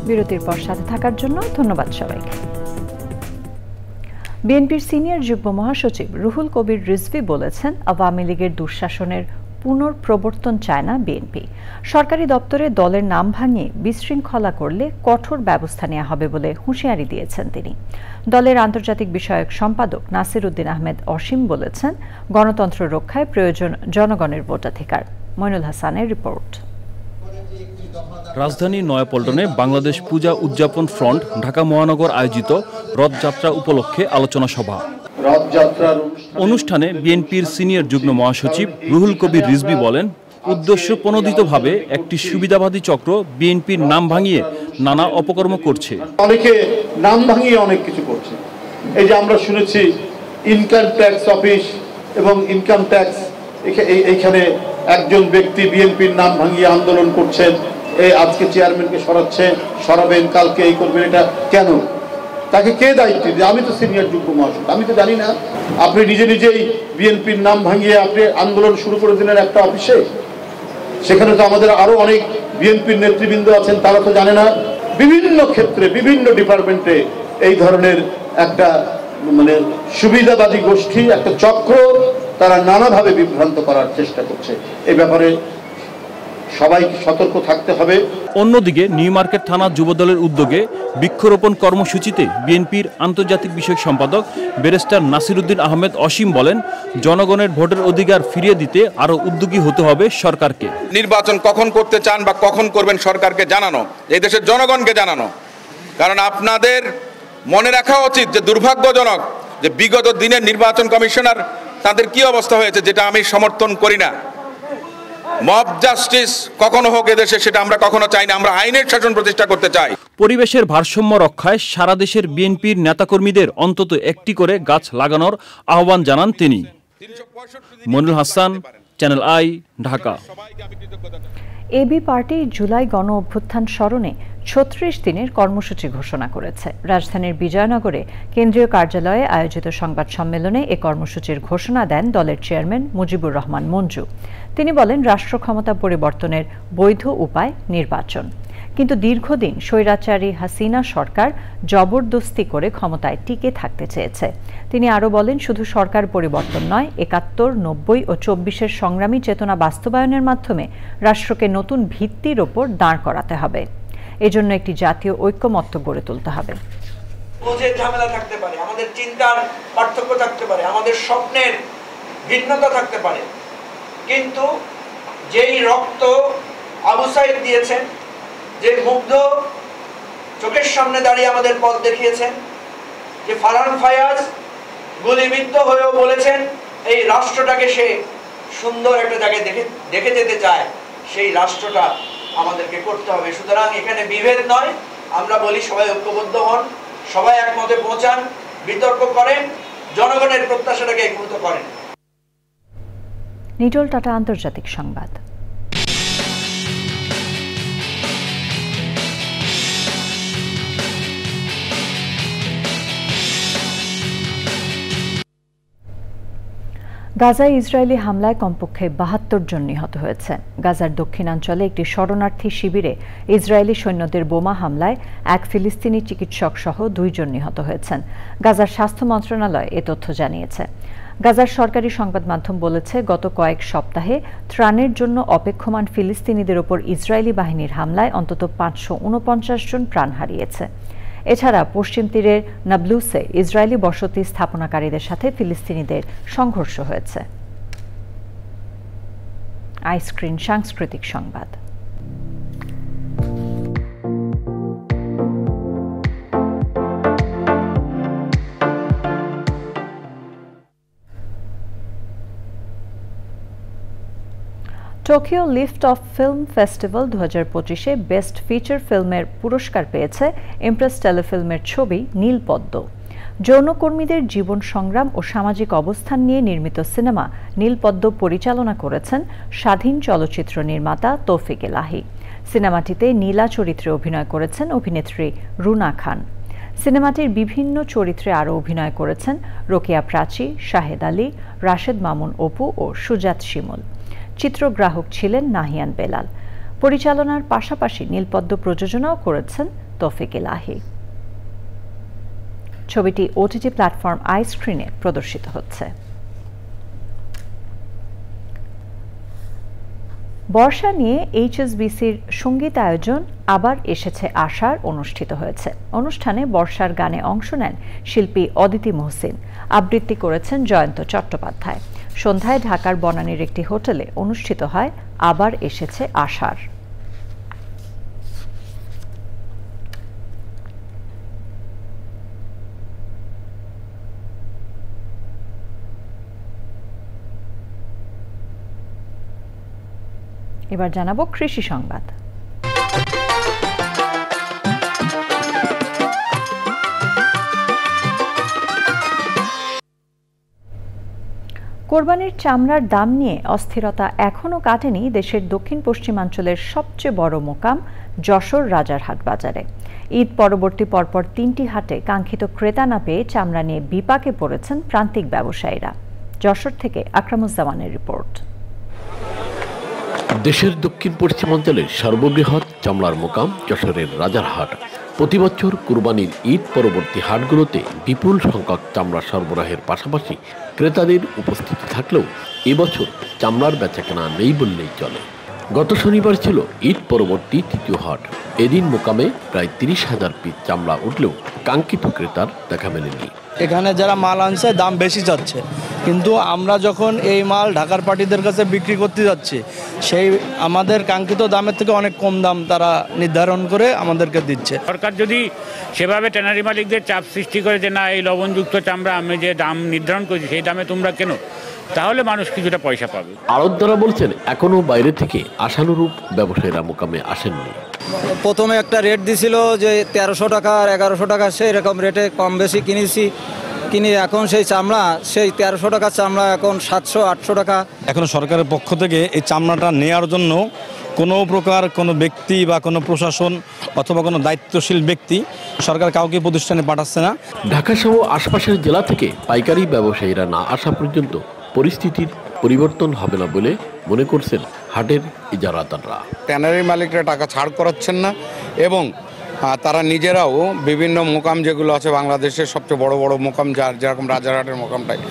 Speaker 1: বিরতির পর সাথে থাকার জন্য ধন্যবাদ সবাইকে। বিএনপির সিনিয়র যুগ্ম মহাসচিব রুহুল কবির রিজভী বলেছেন, আওয়ামী লীগের দুঃশাসনের পুনঃপ্রবর্তন চায় না বিএনপি। সরকারি দপ্তরে দলের নাম ভাঙিয়ে বিশৃঙ্খলা করলে কঠোর ব্যবস্থা নেওয়া হবে বলে হুঁশিয়ারি দিয়েছেন তিনি। দলের আন্তর্জাতিক বিষয়ক সম্পাদক নাসির উদ্দিন আহমেদ অসীম বলেছেন, গণতন্ত্র রক্ষায় প্রয়োজন জনগণের ভোটাধিকার। মইনুল হাসানের রিপোর্ট।
Speaker 11: রাজধানীর নয়াপল্টনে বাংলাদেশ পূজা উদযাপন ফ্রন্ট ঢাকা মহানগর আয়োজিত রথযাত্রা উপলক্ষে আলোচনা সভা। অনুষ্ঠানে বিএনপির সিনিয়র যুগ্ম মহাসচিব রুহুল কবির রিজভী বলেন, উদ্দেশ্য প্রণোদিতভাবে একটি সুবিধাবাদী চক্র বিএনপির নাম ভাঙিয়ে নানা অপকর্ম করছে।
Speaker 27: অনেকে নাম ভাঙিয়ে অনেক কিছু করছে। এই যে আমরা শুনেছি ইনকাম ট্যাক্স অফিস এবং ইনকাম ট্যাক্স, এইখানে একজন ব্যক্তি বিএনপির নাম ভাঙিয়ে আন্দোলন করছেন, আজকে চেয়ারম্যানকে সরাবেন, কালকে এই করবেন। এটা কেন? তাকে কে দায়িত্ব দিবে? আমি তো সিনিয়র যুগ্ম মহাসচিব, আমি তো জানি না। আপনি নিজেই বিএনপির নাম ভাঙিয়ে আপনি আন্দোলন শুরু করে দিলেন একটা অফিসে। সেখানে তো আমাদের আরো অনেক বিএনপির নেতৃবৃন্দ আছেন, তারা তো জানে না। বিভিন্ন ক্ষেত্রে বিভিন্ন ডিপার্টমেন্টে এই ধরনের একটা সুবিধাবাদী গোষ্ঠী, একটা চক্র, তারা নানাভাবে বিভ্রান্ত করার চেষ্টা করছে। এই ব্যাপারে সবাইকে সতর্ক থাকতে হবে।
Speaker 11: অন্যদিকে নিউ মার্কেট থানা যুবদলের উদ্যোগে বৃক্ষরোপণ কর্মসূচিতে বিএনপির আন্তর্জাতিক বিষয়ক সম্পাদক ব্যারিস্টার নাসির উদ্দিন আহমেদ অসীম বলেন, জনগণের ভোটের অধিকার ফিরিয়ে দিতে আরো উদ্যোগী হতে হবে সরকারকে।
Speaker 28: নির্বাচন কখন করতে চান বা কখন করবেন সরকারকে জানানো, এই দেশের জনগণকে জানানো। কারণ আপনাদের মনে রাখা উচিত যে দুর্ভাগ্যজনক যে বিগত দিনের নির্বাচন কমিশনার তাদের কি অবস্থা হয়েছে, যেটা আমি সমর্থন করি না। মব জাস্টিস কখনো হোক এদেশে, সেটা আমরা কখনো চাই না। আমরা আইনের শাসন প্রতিষ্ঠা করতে চাই।
Speaker 11: পরিবেশের ভারসাম্য রক্ষায় সারা দেশের বিএনপির নেতাকর্মীদের অন্তত একটি করে গাছ লাগানোর আহ্বান জানান তিনি। Moinul Hasan, Channel I, Dhaka.
Speaker 1: AB party July গণ অভ্যুত্থান স্মরণে ৩৬ দিনের কর্মসূচি ঘোষণা করেছে। রাজধানীর বিজয়নগরে কেন্দ্রীয় কার্যালয়ে আয়োজিত সংবাদ সম্মেলনে এ কর্মসূচির ঘোষণা দেন দলের চেয়ারম্যান মুজিবুর রহমান মঞ্জু। তিনি বলেন, রাষ্ট্র ক্ষমতা পরিবর্তনের বৈধ উপায় নির্বাচন, কিন্তু দীর্ঘদিন স্বৈরাচারী হাসিনা সরকার জবরদস্তি করে ক্ষমতায় টিকে থাকতে চেয়েছে। তিনি আরও বলেন, শুধু সরকার পরিবর্তন নয়, ৭১, ৯০ ও ২৪-এর সংগ্রামী চেতনা বাস্তবায়নের মাধ্যমে রাষ্ট্রকে নতুন ভিত্তির ওপর দাঁড় করাতে হবে। এজন্য একটি জাতীয় ঐক্যমত্য গড়ে তুলতে হবে।
Speaker 8: বুঝে ঝামেলা থাকতে পারে, আমাদের চিন্তার পার্থক্য থাকতে পারে, আমাদের স্বপ্নের ভিন্নতা থাকতে পারে, কিন্তু যেই রক্ত আবু সাইদ দিয়েছেন, যে মুগ্ধ চোখের সামনে দাঁড়িয়ে আমাদের পথ দেখিয়েছেন, যে ফারহান ফায়াজ গুলিবিদ্ধ হয়েও বলেছেন এই রাষ্ট্রটাকে সে সুন্দর একটা জায়গায় দেখে যেতে চায়, সেই রাষ্ট্রটা আমাদেরকে করতে হবে। সুতরাং এখানে বিভেদ নয়, আমরা বলি সবাই ঐক্যবদ্ধ হন, সবাই একমতে পৌঁছান, বিতর্ক করেন, জনগণের প্রত্যাশাটাকে একীভূত করেন।
Speaker 1: নিটোল টাটা আন্তর্জাতিক সংবাদ। গাজায় ইসরায়েলি হামলায় কমপক্ষে ৭২ জন নিহত হয়েছে। গাজার দক্ষিণাঞ্চলে একটি শরণার্থী শিবিরে ইসরায়েলি সৈন্যদের বোমা হামলায় এক ফিলিস্তিনি চিকিৎসক সহ ২ জন নিহত হয়েছেন। গাজার স্বাস্থ্য মন্ত্রণালয় এ তথ্য জানিয়েছে। গাজার সরকারি সংবাদ মাধ্যম বলেছে, গত কয়েক সপ্তাহে ত্রাণের জন্য অপেক্ষমান ফিলিস্তিনিদের ওপর ইসরায়েলি বাহিনীর হামলায় অন্তত ৫৪৯ জন প্রাণ হারিয়েছে। এছাড়া পশ্চিম তীরের নাবলুসে ইসরায়েলি বসতি স্থাপনাকারীদের সাথে ফিলিস্তিনিদের সংঘর্ষ হয়েছে। আইস্ক্রিন সাংস্কৃতিক সংবাদ। Tokyo lift off film festival ২০২৫-এ বেস্ট ফিচার ফিল্মের পুরস্কার পেয়েছে ইমপ্রেস টেলিফিল্মের ছবি নীলপদ্ম। যৌনকর্মীদের জীবন সংগ্রাম ও সামাজিক অবস্থান নিয়ে নির্মিত সিনেমা নীলপদ্ম পরিচালনা করেছেন স্বাধীন চলচ্চিত্র নির্মাতা তৌফিক এলাহি। সিনেমাটিতে নীলা চরিত্রে অভিনয় করেছেন অভিনেত্রী রুনা খান। সিনেমাটির বিভিন্ন চরিত্রে আরও অভিনয় করেছেন রোকেয়া প্রাচী, শাহেদ আলী, রাশেদ মামুন অপু ও সুজাত শিমুল। চিত্রগ্রাহক ছিলেন নাহিয়ান বেলাল। পরিচালনার পাশাপাশি নীলপদ্ম প্রযোজনাও করেছেন তৌফিক এলাহি। ছবিটি ওটিটি প্ল্যাটফর্ম আইস্ক্রিনে প্রদর্শিত হচ্ছে। বর্ষা নিয়ে এইচএসবিসির সঙ্গীত আয়োজন আবার এসেছে আশার অনুষ্ঠিত হয়েছে। অনুষ্ঠানে বর্ষার গানে অংশ নেন শিল্পী অদিতি মহসিন, আবৃত্তি করেছেন জয়ন্ত চট্টোপাধ্যায়। সন্ধ্যায় ঢাকার বনানীর একটি হোটেলে অনুষ্ঠিত হয় আবার এসেছে আশার। এবার জানাবো কৃষি সংবাদ। কোরবানির চামড়ার দাম নিয়ে অস্থিরতা এখনও কাটেনি দেশের দক্ষিণ পশ্চিমাঞ্চলের সবচেয়ে বড় মোকাম যশোর রাজারহাট বাজারে। ঈদ পরবর্তী পরপর ৩টি হাটে কাঙ্ক্ষিত ক্রেতা না পেয়ে চামড়া নিয়ে বিপাকে পড়েছেন প্রান্তিক ব্যবসায়ীরা। যশোর থেকে আকরামুজ্জামানের রিপোর্ট।
Speaker 10: দেশের দক্ষিণ পশ্চিমাঞ্চলের সর্ববৃহৎ চামড়ার মোকাম যশোরের রাজারহাট। প্রতি বছর কুরবানির ঈদ পরবর্তী হাটগুলোতে বিপুল সংখ্যক চামড়া সরবরাহের পাশাপাশি ক্রেতাদের উপস্থিতি থাকলেও এবছর চামড়ার বেচাকেনা নেই বললেই চলে। গত শনিবার ছিল ঈদ পরবর্তী তৃতীয় হাট। এদিন মোকামে প্রায় ৩০,০০০ পিস চামড়া উঠলেও কাঙ্ক্ষিত ক্রেতার দেখা মেলেনি।
Speaker 12: এখানে যারা মাল আনছে দাম বেশি যাচ্ছে, কিন্তু আমরা যখন এই মাল ঢাকার পার্টিদের কাছে বিক্রি করতে যাচ্ছি, সেই আমাদের কাঙ্ক্ষিত দামের থেকে অনেক কম দাম তারা নির্ধারণ করে আমাদেরকে দিচ্ছে।
Speaker 13: সরকার যদি সেভাবে ট্যানারি মালিকদের চাপ সৃষ্টি করে যে না এই লবণযুক্ত চামড়া আমি যে দাম নির্ধারণ করেছি সেই দামে তোমরা কেন, তাহলে মানুষ কিছুটা পয়সা পাবে।
Speaker 10: আড়তদাররা বলছেন এখনও বাইরে থেকে আশানুরূপ ব্যবসায়ীরা মোকামে আসেননি।
Speaker 12: প্রথমে একটা রেট দিছিল যে ১৩০০ টাকা আর ১১০০ টাকা, সেই রকম রেটে কম বেশি কিনেছি,
Speaker 9: কিনি, এখন সেই চামড়া সেই 1300 টাকা চামড়া এখন 700-800 টাকা।
Speaker 12: এখন সরকারের পক্ষ থেকে এই চামড়াটা নেয়ার জন্য কোনো প্রকার কোনো ব্যক্তি বা কোনো প্রশাসন অথবা কোনো দায়িত্বশীল ব্যক্তি সরকার কাউকে প্রতিষ্ঠানে পাঠাচ্ছে না।
Speaker 10: ঢাকা সহ আশপাশের জেলা থেকে পাইকারি ব্যবসায়ীরা না আসা পর্যন্ত পরিস্থিতির পরিবর্তন হবে না বলে মনে করছেন হাটের ইজারাদাররা।
Speaker 14: ট্যানারি মালিকরা টাকা ছাড় করাচ্ছেন না এবং তারা নিজেরাও বিভিন্ন মোকাম যেগুলো আছে বাংলাদেশের সবচেয়ে বড় বড় মোকাম, যেরকম রাজারহাটের মোকামটাই,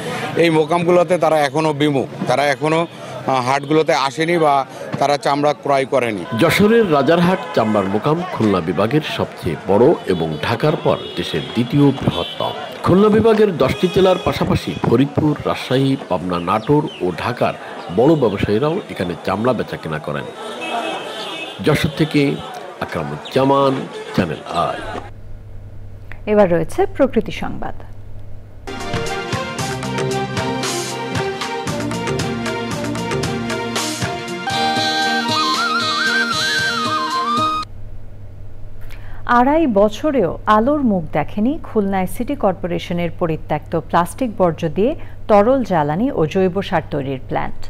Speaker 14: এই মোকামগুলোতে তারা এখনও বিমুখ, তারা এখনও হাটগুলোতে আসেনি বা তারা চামড়া ক্রয় করেনি।
Speaker 10: যশোরের রাজারহাট চামড়ার মোকাম খুলনা বিভাগের সবচেয়ে বড় এবং ঢাকার পর দেশের দ্বিতীয় বৃহত্তম। খুলনা বিভাগের 10টি জেলার পাশাপাশি ফরিদপুর, রাজশাহী, পাবনা, নাটোর ও ঢাকার বড় ব্যবসায়ীরাও এখানে চামড়া বেচা কেনা করেন। যশোর থেকে আকরামুজ্জামান, চ্যানেল আই।
Speaker 1: এবার রয়েছে প্রকৃতি সংবাদ। আড়াই বছরেও আলোর মুখ দেখেনি খুলনায় সিটি কর্পোরেশনের পরিত্যক্ত প্লাস্টিক বর্জ্য দিয়ে তরল জ্বালানি ও জৈব সার তৈরির প্ল্যান্ট।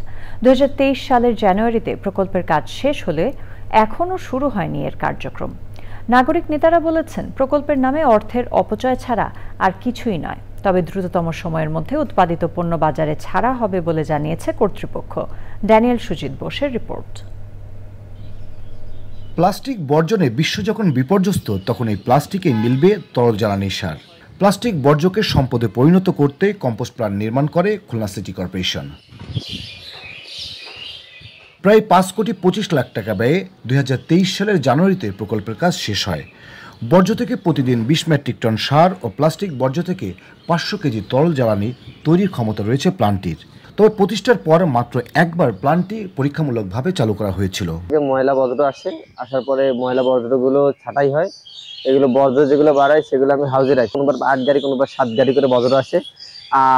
Speaker 1: 2023 সালের জানুয়ারিতে প্রকল্পের কাজ শেষ হলে এখনও শুরু হয়নি এর কার্যক্রম। নাগরিক নেতারা বলেছেন, প্রকল্পের নামে অর্থের অপচয় ছাড়া আর কিছুই নয়। তবে দ্রুততম সময়ের মধ্যে উৎপাদিত পণ্য বাজারে ছাড়া হবে বলে জানিয়েছে কর্তৃপক্ষ। ড্যানিয়েল সুজিত বোসের রিপোর্ট।
Speaker 15: প্লাস্টিক বর্জনে বিশ্ব যখন বিপর্যস্ত, তখন এই প্লাস্টিকে মিলবে তরল জ্বালানি সার। প্লাস্টিক বর্জ্যকে সম্পদে পরিণত করতে কম্পোস্ট প্ল্যান্ট নির্মাণ করে খুলনা সিটি কর্পোরেশন। প্রায় 5,25 লাখ টাকা ব্যয়ে 2023 সালের জানুয়ারিতে প্রকল্পের কাজ শেষ হয়। বর্জ্য থেকে প্রতিদিন 20 মেট্রিক টন সার ও প্লাস্টিক বর্জ্য থেকে 500 কেজি তরল জ্বালানি তৈরির ক্ষমতা রয়েছে প্ল্যান্টটির। তবে প্রতিষ্ঠার পর মাত্র একবার প্ল্যান্টটি পরীক্ষামূলকভাবে চালু করা হয়েছিল।
Speaker 16: ময়লা বর্জ্য আসে, আসার পরে ময়লা বর্জ্যগুলো ছাঁটাই হয়। এগুলো বর্জ্য যেগুলো বাড়ায় সেগুলো আমি হাউজে রাখি। কোনোবার 8 গাড়ি, কোনোবার 7 গাড়ি করে বর্জ্য আসে।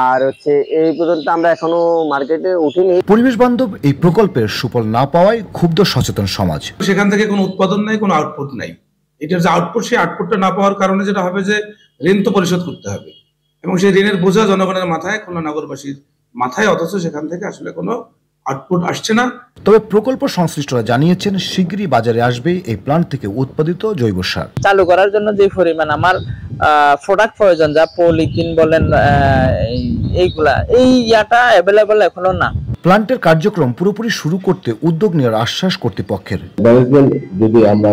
Speaker 16: আর হচ্ছে এই পর্যন্ত আমরা এখনো মার্কেটে উঠিনি।
Speaker 15: পরিবেশ বান্ধব এই প্রকল্পের সুফল না পাওয়ায় ক্ষুব্ধ সচেতন সমাজ।
Speaker 17: সেখান থেকে কোনো উৎপাদন নাই, কোনো আউটপুট নাই। এটার যে আউটপুট, সেই আউটপুটটা না পাওয়ার কারণে যেটা হবে যে ঋণ তো পরিশোধ করতে হবে এবং সেই ঋণের বোঝা জনগণের মাথায়, খুলনা নগরবাসীর মাথায়, অথচ সেখান থেকে আসলে কোনো আউটপুট আসছে না।
Speaker 15: তবে প্রকল্প সংশ্লিষ্টরা জানিয়েছেন, শিগগিরই বাজারে আসবে এই প্ল্যান্ট থেকে উৎপাদিত জৈব সার।
Speaker 16: চালু করার জন্য যে পরিমাণ আমার প্রোডাক্ট প্রয়োজন, যা পলিথিন বলেন এইগুলা, এই ইয়াটা অ্যাভেলেবল এখনো না।
Speaker 15: প্ল্যান্টের কার্যক্রম পুরোপুরি শুরু করতে উদ্যোগ নেওয়ার আশ্বাস কর্তৃপক্ষের।
Speaker 27: ম্যানেজমেন্ট যদি আমরা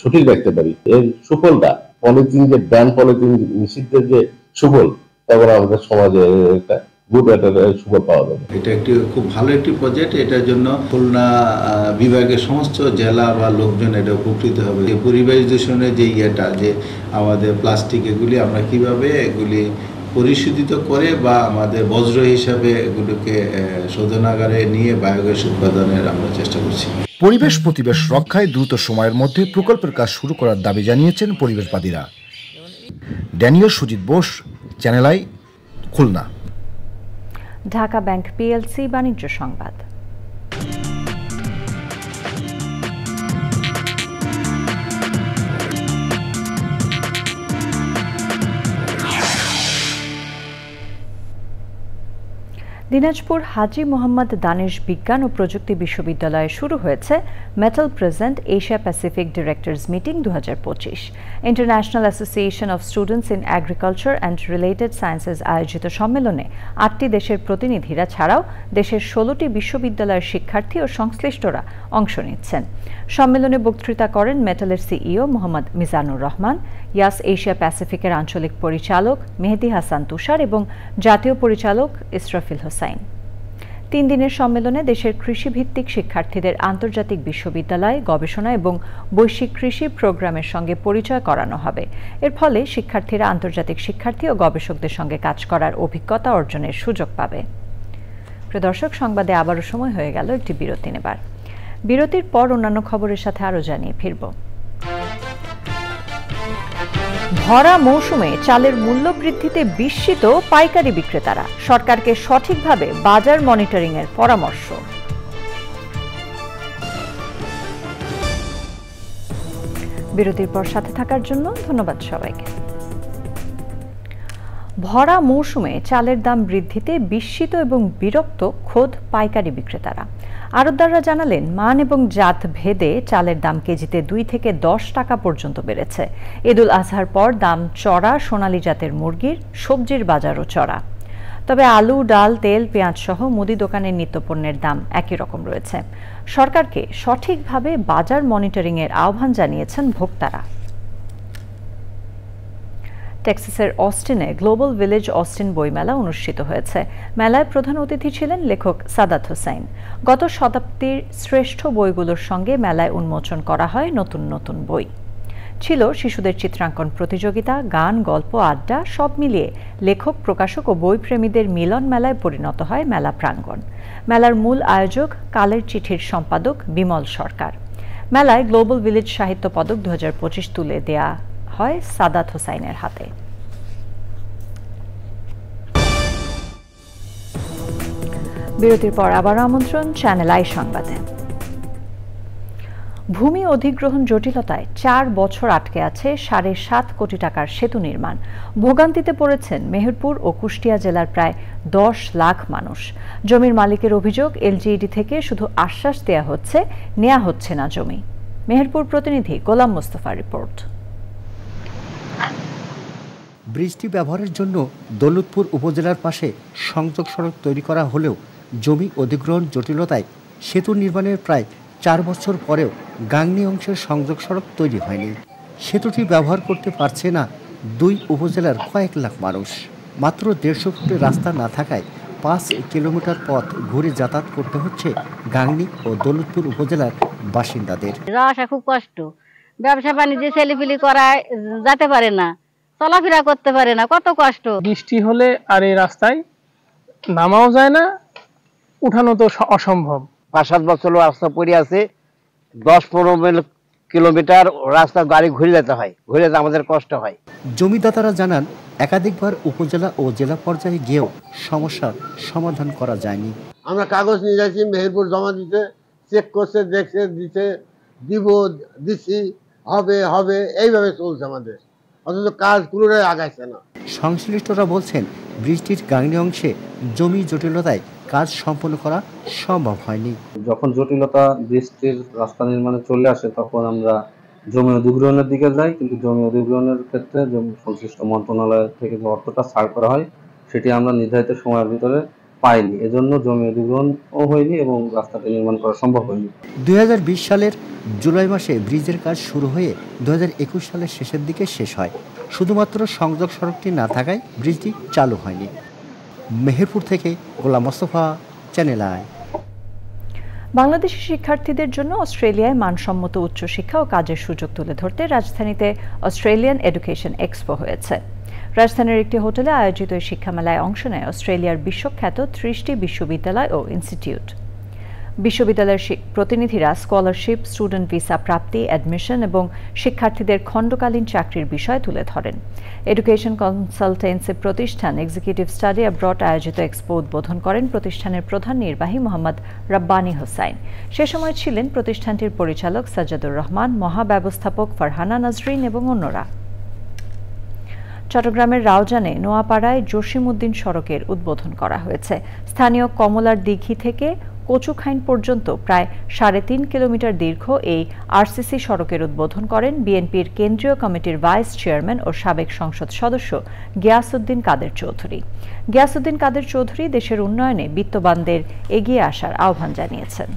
Speaker 27: সঠিক রাখতে পারি, এর সুফলটা পলিথিন, যে ব্যান পলিথিন নিষিদ্ধের যে সুফল, তখন আমাদের সমাজে একটা সুফল পাওয়া যাবে।
Speaker 18: এটা একটি খুব ভালো একটি প্রজেক্ট। এটার জন্য খুলনা বিভাগের সমস্ত জেলা বা লোকজন এটা উপকৃত হবে। পরিবেশ দূষণের যে ইয়েটা, যে আমাদের প্লাস্টিক এগুলি আমরা কিভাবে এগুলি পরিশোধিত করে বা আমাদের বজ্র হিসাবে এগুলোকে শোধনাগারে নিয়ে বায়োগ্যাস উৎপাদনের আমরা চেষ্টা করছি।
Speaker 15: পরিবেশ প্রতিবেশ রক্ষায় দ্রুত সময়ের মধ্যে প্রকল্পের কাজ শুরু করার দাবি জানিয়েছেন পরিবেশবাদীরা। Daniel Sujit Bose, Channel I, Khulna.
Speaker 1: Dhaka bank PLC বাণিজ্য সংবাদ। দিনাজপুর হাজী মোহাম্মদ দানেশ বিজ্ঞান ও প্রযুক্তি বিশ্ববিদ্যালয়ে শুরু হয়েছে metal present Asia Pacific directors meeting 2025। International association of students in agriculture and related sciences আয়োজিত সম্মেলনে 8টি দেশের প্রতিনিধিরা ছাড়াও দেশের 16টি বিশ্ববিদ্যালয়ের শিক্ষার্থী ও সংশ্লিষ্টরা অংশ নিচ্ছেন। সম্মেলনে বক্তৃতা করেন মেটালের সিইও মোহাম্মদ মিজানুর রহমান, ইয়াস এশিয়া প্যাসিফিকের আঞ্চলিক পরিচালক মেহেদি হাসান তুষার এবং জাতীয় পরিচালক ইসরাফিল হোসাইন। 3 দিনের সম্মেলনে দেশের কৃষিভিত্তিক শিক্ষার্থীদের আন্তর্জাতিক বিশ্ববিদ্যালয়, গবেষণা এবং বৈশ্বিক কৃষি প্রোগ্রামের সঙ্গে পরিচয় করানো হবে। এর ফলে শিক্ষার্থীরা আন্তর্জাতিক শিক্ষার্থী ও গবেষকদের সঙ্গে কাজ করার অভিজ্ঞতা অর্জনের সুযোগ পাবে। প্রিয় দর্শক, সংবাদে আবারও সময় হয়ে গেল একটি বিরতি নেবার। বিরতির পর অন্যান্য খবরের সাথে আরও জানিয়ে ফিরব। ভরা মৌসুমে চালের মূল্য বৃদ্ধিতে বিস্মিত পাইকারি বিক্রেতারা, সরকারকে সঠিকভাবে বাজার মনিটরিং এর পরামর্শ। বিরতির পর সাথে থাকার জন্য ধন্যবাদ সবাইকে। ভরা মৌসুমে চালের দাম বৃদ্ধিতে বিস্মিত এবং বিরক্ত খোদ পাইকারি বিক্রেতারা। আড়তদাররা জানালেন, মান এবং জাত ভেদে চালের দাম কেজিতে 2 থেকে 10 টাকা পর্যন্ত বেড়েছে। ঈদুল আজহার পর দাম চড়া সোনালী জাতের মুরগির, সবজির বাজারও চড়া। তবে আলু, ডাল, তেল, পেঁয়াজ সহ মুদি দোকানের নিত্যপণ্যের দাম একই রকম রয়েছে। সরকারকে সঠিকভাবে বাজার মনিটরিংয়ের আহ্বান জানিয়েছেন ভোক্তারা। টেক্সাসের অস্টিনে গ্লোবাল ভিলেজ অস্টিন বইমেলা অনুষ্ঠিত হয়েছে। মেলায় প্রধান অতিথি ছিলেন লেখক সাদাত হোসাইন। গত শতাব্দীর শ্রেষ্ঠ বইগুলোর সঙ্গে মেলায় উন্মোচন করা হয় নতুন নতুন বই। ছিল শিশুদের চিত্রাঙ্কন প্রতিযোগিতা, গান, গল্প, আড্ডা, সব মিলিয়ে লেখক, প্রকাশক ও বইপ্রেমীদের মিলন মেলায় পরিণত হয় মেলা প্রাঙ্গণ। মেলার মূল আয়োজক কালের চিঠির সম্পাদক বিমল সরকার। মেলায় গ্লোবাল ভিলেজ সাহিত্য পদক 2025 তুলে দেয়া হয় সাদাত হোসাইনের হাতে। বিরতির পর আবার আমন্ত্রণ চ্যানেল আই সংবাদে। ভূমি অধিগ্রহণ জটিলতায় 4 বছর আটকে আছে 7.5 কোটি টাকার সেতু নির্মাণ। ভোগান্তিতে পড়েছেন মেহেরপুর ও কুষ্টিয়া জেলার প্রায় 10 লাখ মানুষ। জমির মালিকের অভিযোগ, এলজিইডি থেকে শুধু আশ্বাস দেয়া হচ্ছে, নেওয়া হচ্ছে না জমি। মেহেরপুর প্রতিনিধি গোলাম মোস্তফার রিপোর্ট।
Speaker 2: ব্রিজটি ব্যবহারের জন্য দৌলতপুর উপজেলার পাশে সংযোগ সড়ক তৈরি করা হলেও জমি অধিগ্রহণ জটিলতায় সেতু নির্মাণের প্রায় 4 বছর পরেও গাংনী অংশের সংযোগ সড়ক তৈরি হয়নি। সেতুটি ব্যবহার করতে পারছে না 2 উপজেলার কয়েক লাখ মানুষ। মাত্র 150 ফুটের রাস্তা না থাকায় 5 কিলোমিটার পথ ঘুরে যাতায়াত করতে হচ্ছে গাংনী ও দৌলতপুর উপজেলার বাসিন্দাদের।
Speaker 19: রাস্তা খুব কষ্ট, ব্যবসা বাণিজ্য ছেলেপিলি করায় যেতে পারে না, চলাফেরা করতে পারে না, কত কষ্ট।
Speaker 20: বৃষ্টি হলে আর এই রাস্তায় নামাও যায় না, উঠানো তো অসম্ভব।
Speaker 21: 5-7 বছর রাস্তা পড়ে আছে, 10-15 কিলোমিটার রাস্তা গাড়ি ঘুরে যেতে হয়, ঘুরে যেতে আমাদের কষ্ট হয়।
Speaker 2: জমিদাতারা জানান, একাধিকবার উপজেলা ও জেলা পর্যায়ে গিয়েও সমস্যার সমাধান করা যায়নি।
Speaker 22: আমরা কাগজ নিয়ে যাচ্ছি, মেহেরপুর জমা দিতে, চেক করছে, দেখছে, দিতে, দিচ্ছি, হবে এইভাবে চলছে আমাদের, অথচ কাজ পুরোটাই আগাইছে না।
Speaker 2: সংশ্লিষ্টরা বলছেন, বৃষ্টির গাংনী অংশে জমি জটিলতায় কাজ সম্পন্ন করা সম্ভব হয়নি।
Speaker 23: যখন জটিলতা বৃষ্টির রাস্তা নির্মাণে চলে আসে, তখন আমরা জমি অধিগ্রহণের দিকে যাই, কিন্তু জমি অধিগ্রহণের ক্ষেত্রে সংশ্লিষ্ট মন্ত্রণালয় থেকে যে অর্থটা ছাড় করা হয়, সেটি আমরা নির্ধারিত সময়ের ভিতরে পাইনি। এজন্য জমি অধিগ্রহণও হয়নি এবং রাস্তাটি নির্মাণ করা সম্ভব হয়নি।
Speaker 2: 2020 সালের জুলাই মাসে ব্রিজের কাজ শুরু হয়ে 2021 সালের শেষের দিকে শেষ হয়। শুধুমাত্র সংযোগ সড়কটি না থাকায় ব্রিজটি চালু হয়নি। মেহেরপুর থেকে গোলাম মোস্তফা, চ্যানেল আই।
Speaker 1: বাংলাদেশি শিক্ষার্থীদের জন্য অস্ট্রেলিয়ায় মানসম্মত উচ্চশিক্ষা ও কাজের সুযোগ তুলে ধরতে রাজধানীতে অস্ট্রেলিয়ান এডুকেশন এক্সপো হয়েছে। রাজধানীর একটি হোটেলে আয়োজিত এই শিক্ষামেলায় অংশ নেয় অস্ট্রেলিয়ার বিশ্বখ্যাত 30টি বিশ্ববিদ্যালয় ও ইনস্টিটিউট। বিশ্ববিদ্যালয়ের প্রতিনিধিরা স্কলারশিপ, স্টুডেন্ট ভিসা প্রাপ্তি, অ্যাডমিশন এবং শিক্ষার্থীদের খণ্ডকালীন চাকরির বিষয় তুলে ধরেন। এডুকেশন কনসালটেন্সি প্রতিষ্ঠান এক্সিকিউটিভ স্টাডি অ্যাব্রড আয়োজিত এক্সপো উদ্বোধন করেন প্রতিষ্ঠানের প্রধান নির্বাহী মোহাম্মদ রাব্বানী হোসাইন। সে সময় ছিলেন প্রতিষ্ঠানটির পরিচালক সাজ্জাদুর রহমান, মহাব্যবস্থাপক ফারহানা নাজরিন এবং অন্যরা। চট্টগ্রামের রাউজানে নোয়াপাড়ায় জসিমউদ্দিন সড়কের উদ্বোধন করা হয়েছে। স্থানীয় কমলার দিঘি থেকে কচুখাইন পর্যন্ত প্রায় 3.5 কিলোমিটার দীর্ঘ এই আরসিসি সড়কের উদ্বোধন করেন বিএনপির কেন্দ্রীয় কমিটির ভাইস চেয়ারম্যান ও সাবেক সংসদ সদস্য গিয়াসউদ্দিন কাদের চৌধুরী। গিয়াসউদ্দিন কাদের চৌধুরী দেশের উন্নয়নে বিত্তবানদের এগিয়ে আসার আহ্বান জানিয়েছেন।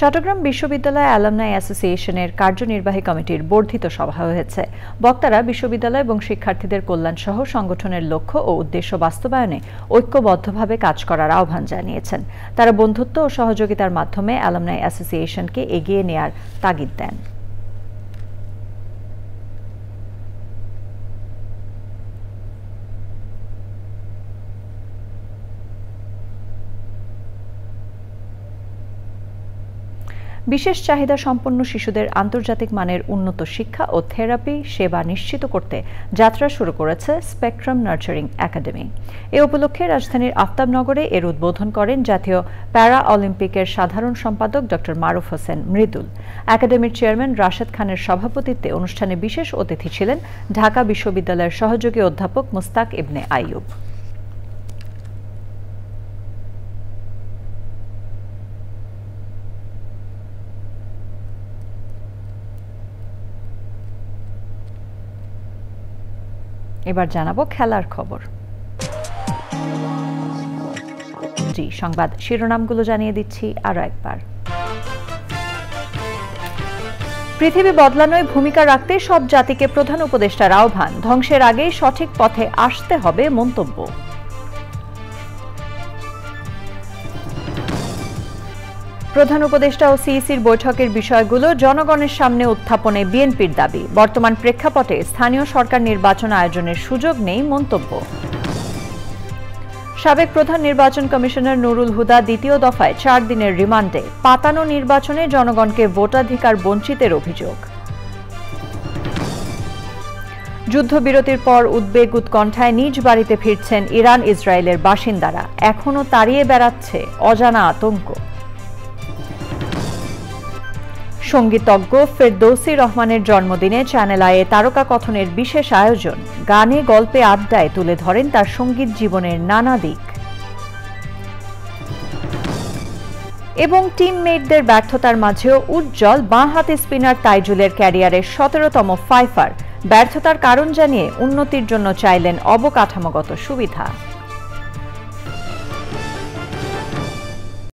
Speaker 1: চট্টগ্রাম বিশ্ববিদ্যালয় অ্যালামনাই অ্যাসোসিয়েশনের কার্যনির্বাহী কমিটির বর্ধিত সভা হয়েছে। বক্তারা বিশ্ববিদ্যালয় এবং শিক্ষার্থীদের কল্যাণ সহ সংগঠনের লক্ষ্য ও উদ্দেশ্য বাস্তবায়নে ঐক্যবদ্ধভাবে কাজ করার আহ্বান জানিয়েছেন। তারা বন্ধুত্ব ও সহযোগিতার মাধ্যমে অ্যালামনাই অ্যাসোসিয়েশনকে এগিয়ে নেয়ার তাগিদ দেন। বিশেষ চাহিদা সম্পন্ন শিশুদের আন্তর্জাতিক মানের উন্নত শিক্ষা ও থেরাপি সেবা নিশ্চিত করতে যাত্রা শুরু করেছে স্পেকট্রাম নার্চারিং একাডেমি। এ উপলক্ষে রাজধানীর আফতাবনগরে এর উদ্বোধন করেন জাতীয় প্যারা অলিম্পিকের সাধারণ সম্পাদক ডক্টর মারুফ হোসেন মৃদুল। একাডেমির চেয়ারম্যান রাশেদ খানের সভাপতিত্বে অনুষ্ঠানে বিশেষ অতিথি ছিলেন ঢাকা বিশ্ববিদ্যালয়ের সহযোগী অধ্যাপক মুস্তাক ইবনে আইয়ুব। এবার জানাবো খেলার খবর। সংবাদ শিরোনামগুলো জানিয়ে দিচ্ছি আরো একবার। পৃথিবী বদলানোয় ভূমিকা রাখতে সব জাতিকে প্রধান উপদেষ্টার আহ্বান, ধ্বংসের আগেই সঠিক পথে আসতে হবে মন্তব্য। প্রধান উপদেষ্টা ও সিইসির বৈঠকের বিষয়গুলো জনগণের সামনে উত্থাপনে বিএনপির দাবি, বর্তমান প্রেক্ষাপটে স্থানীয় সরকার নির্বাচন আয়োজনের সুযোগ নেই মন্তব্য। সাবেক প্রধান নির্বাচন কমিশনার নুরুল হুদা দ্বিতীয় দফায় 4 দিনের রিমান্ডে, পাতানো নির্বাচনে জনগণকে ভোটাধিকার বঞ্চিতের অভিযোগ। যুদ্ধবিরতির পর উদ্বেগ উৎকণ্ঠায় নিজ বাড়িতে ফিরছেন ইরান ইসরায়েলের বাসিন্দারা, এখনও তাড়িয়ে বেড়াচ্ছে অজানা আতঙ্ক। সঙ্গীতজ্ঞ ফেরদৌসী রহমানের জন্মদিনে চ্যানেল আইয়ে তারকা কথনের বিশেষ আয়োজন, গানে গল্পে আড্ডায় তুলে ধরেন তার সঙ্গীত জীবনের নানা দিক। এবং টিমমেটদের ব্যর্থতার মাঝেও উজ্জ্বল বাঁহাতি স্পিনার তাইজুলের ক্যারিয়ারের 17তম ফাইফার, ব্যর্থতার কারণ জানিয়ে উন্নতির জন্য চাইলেন অবকাঠামোগত সুবিধা।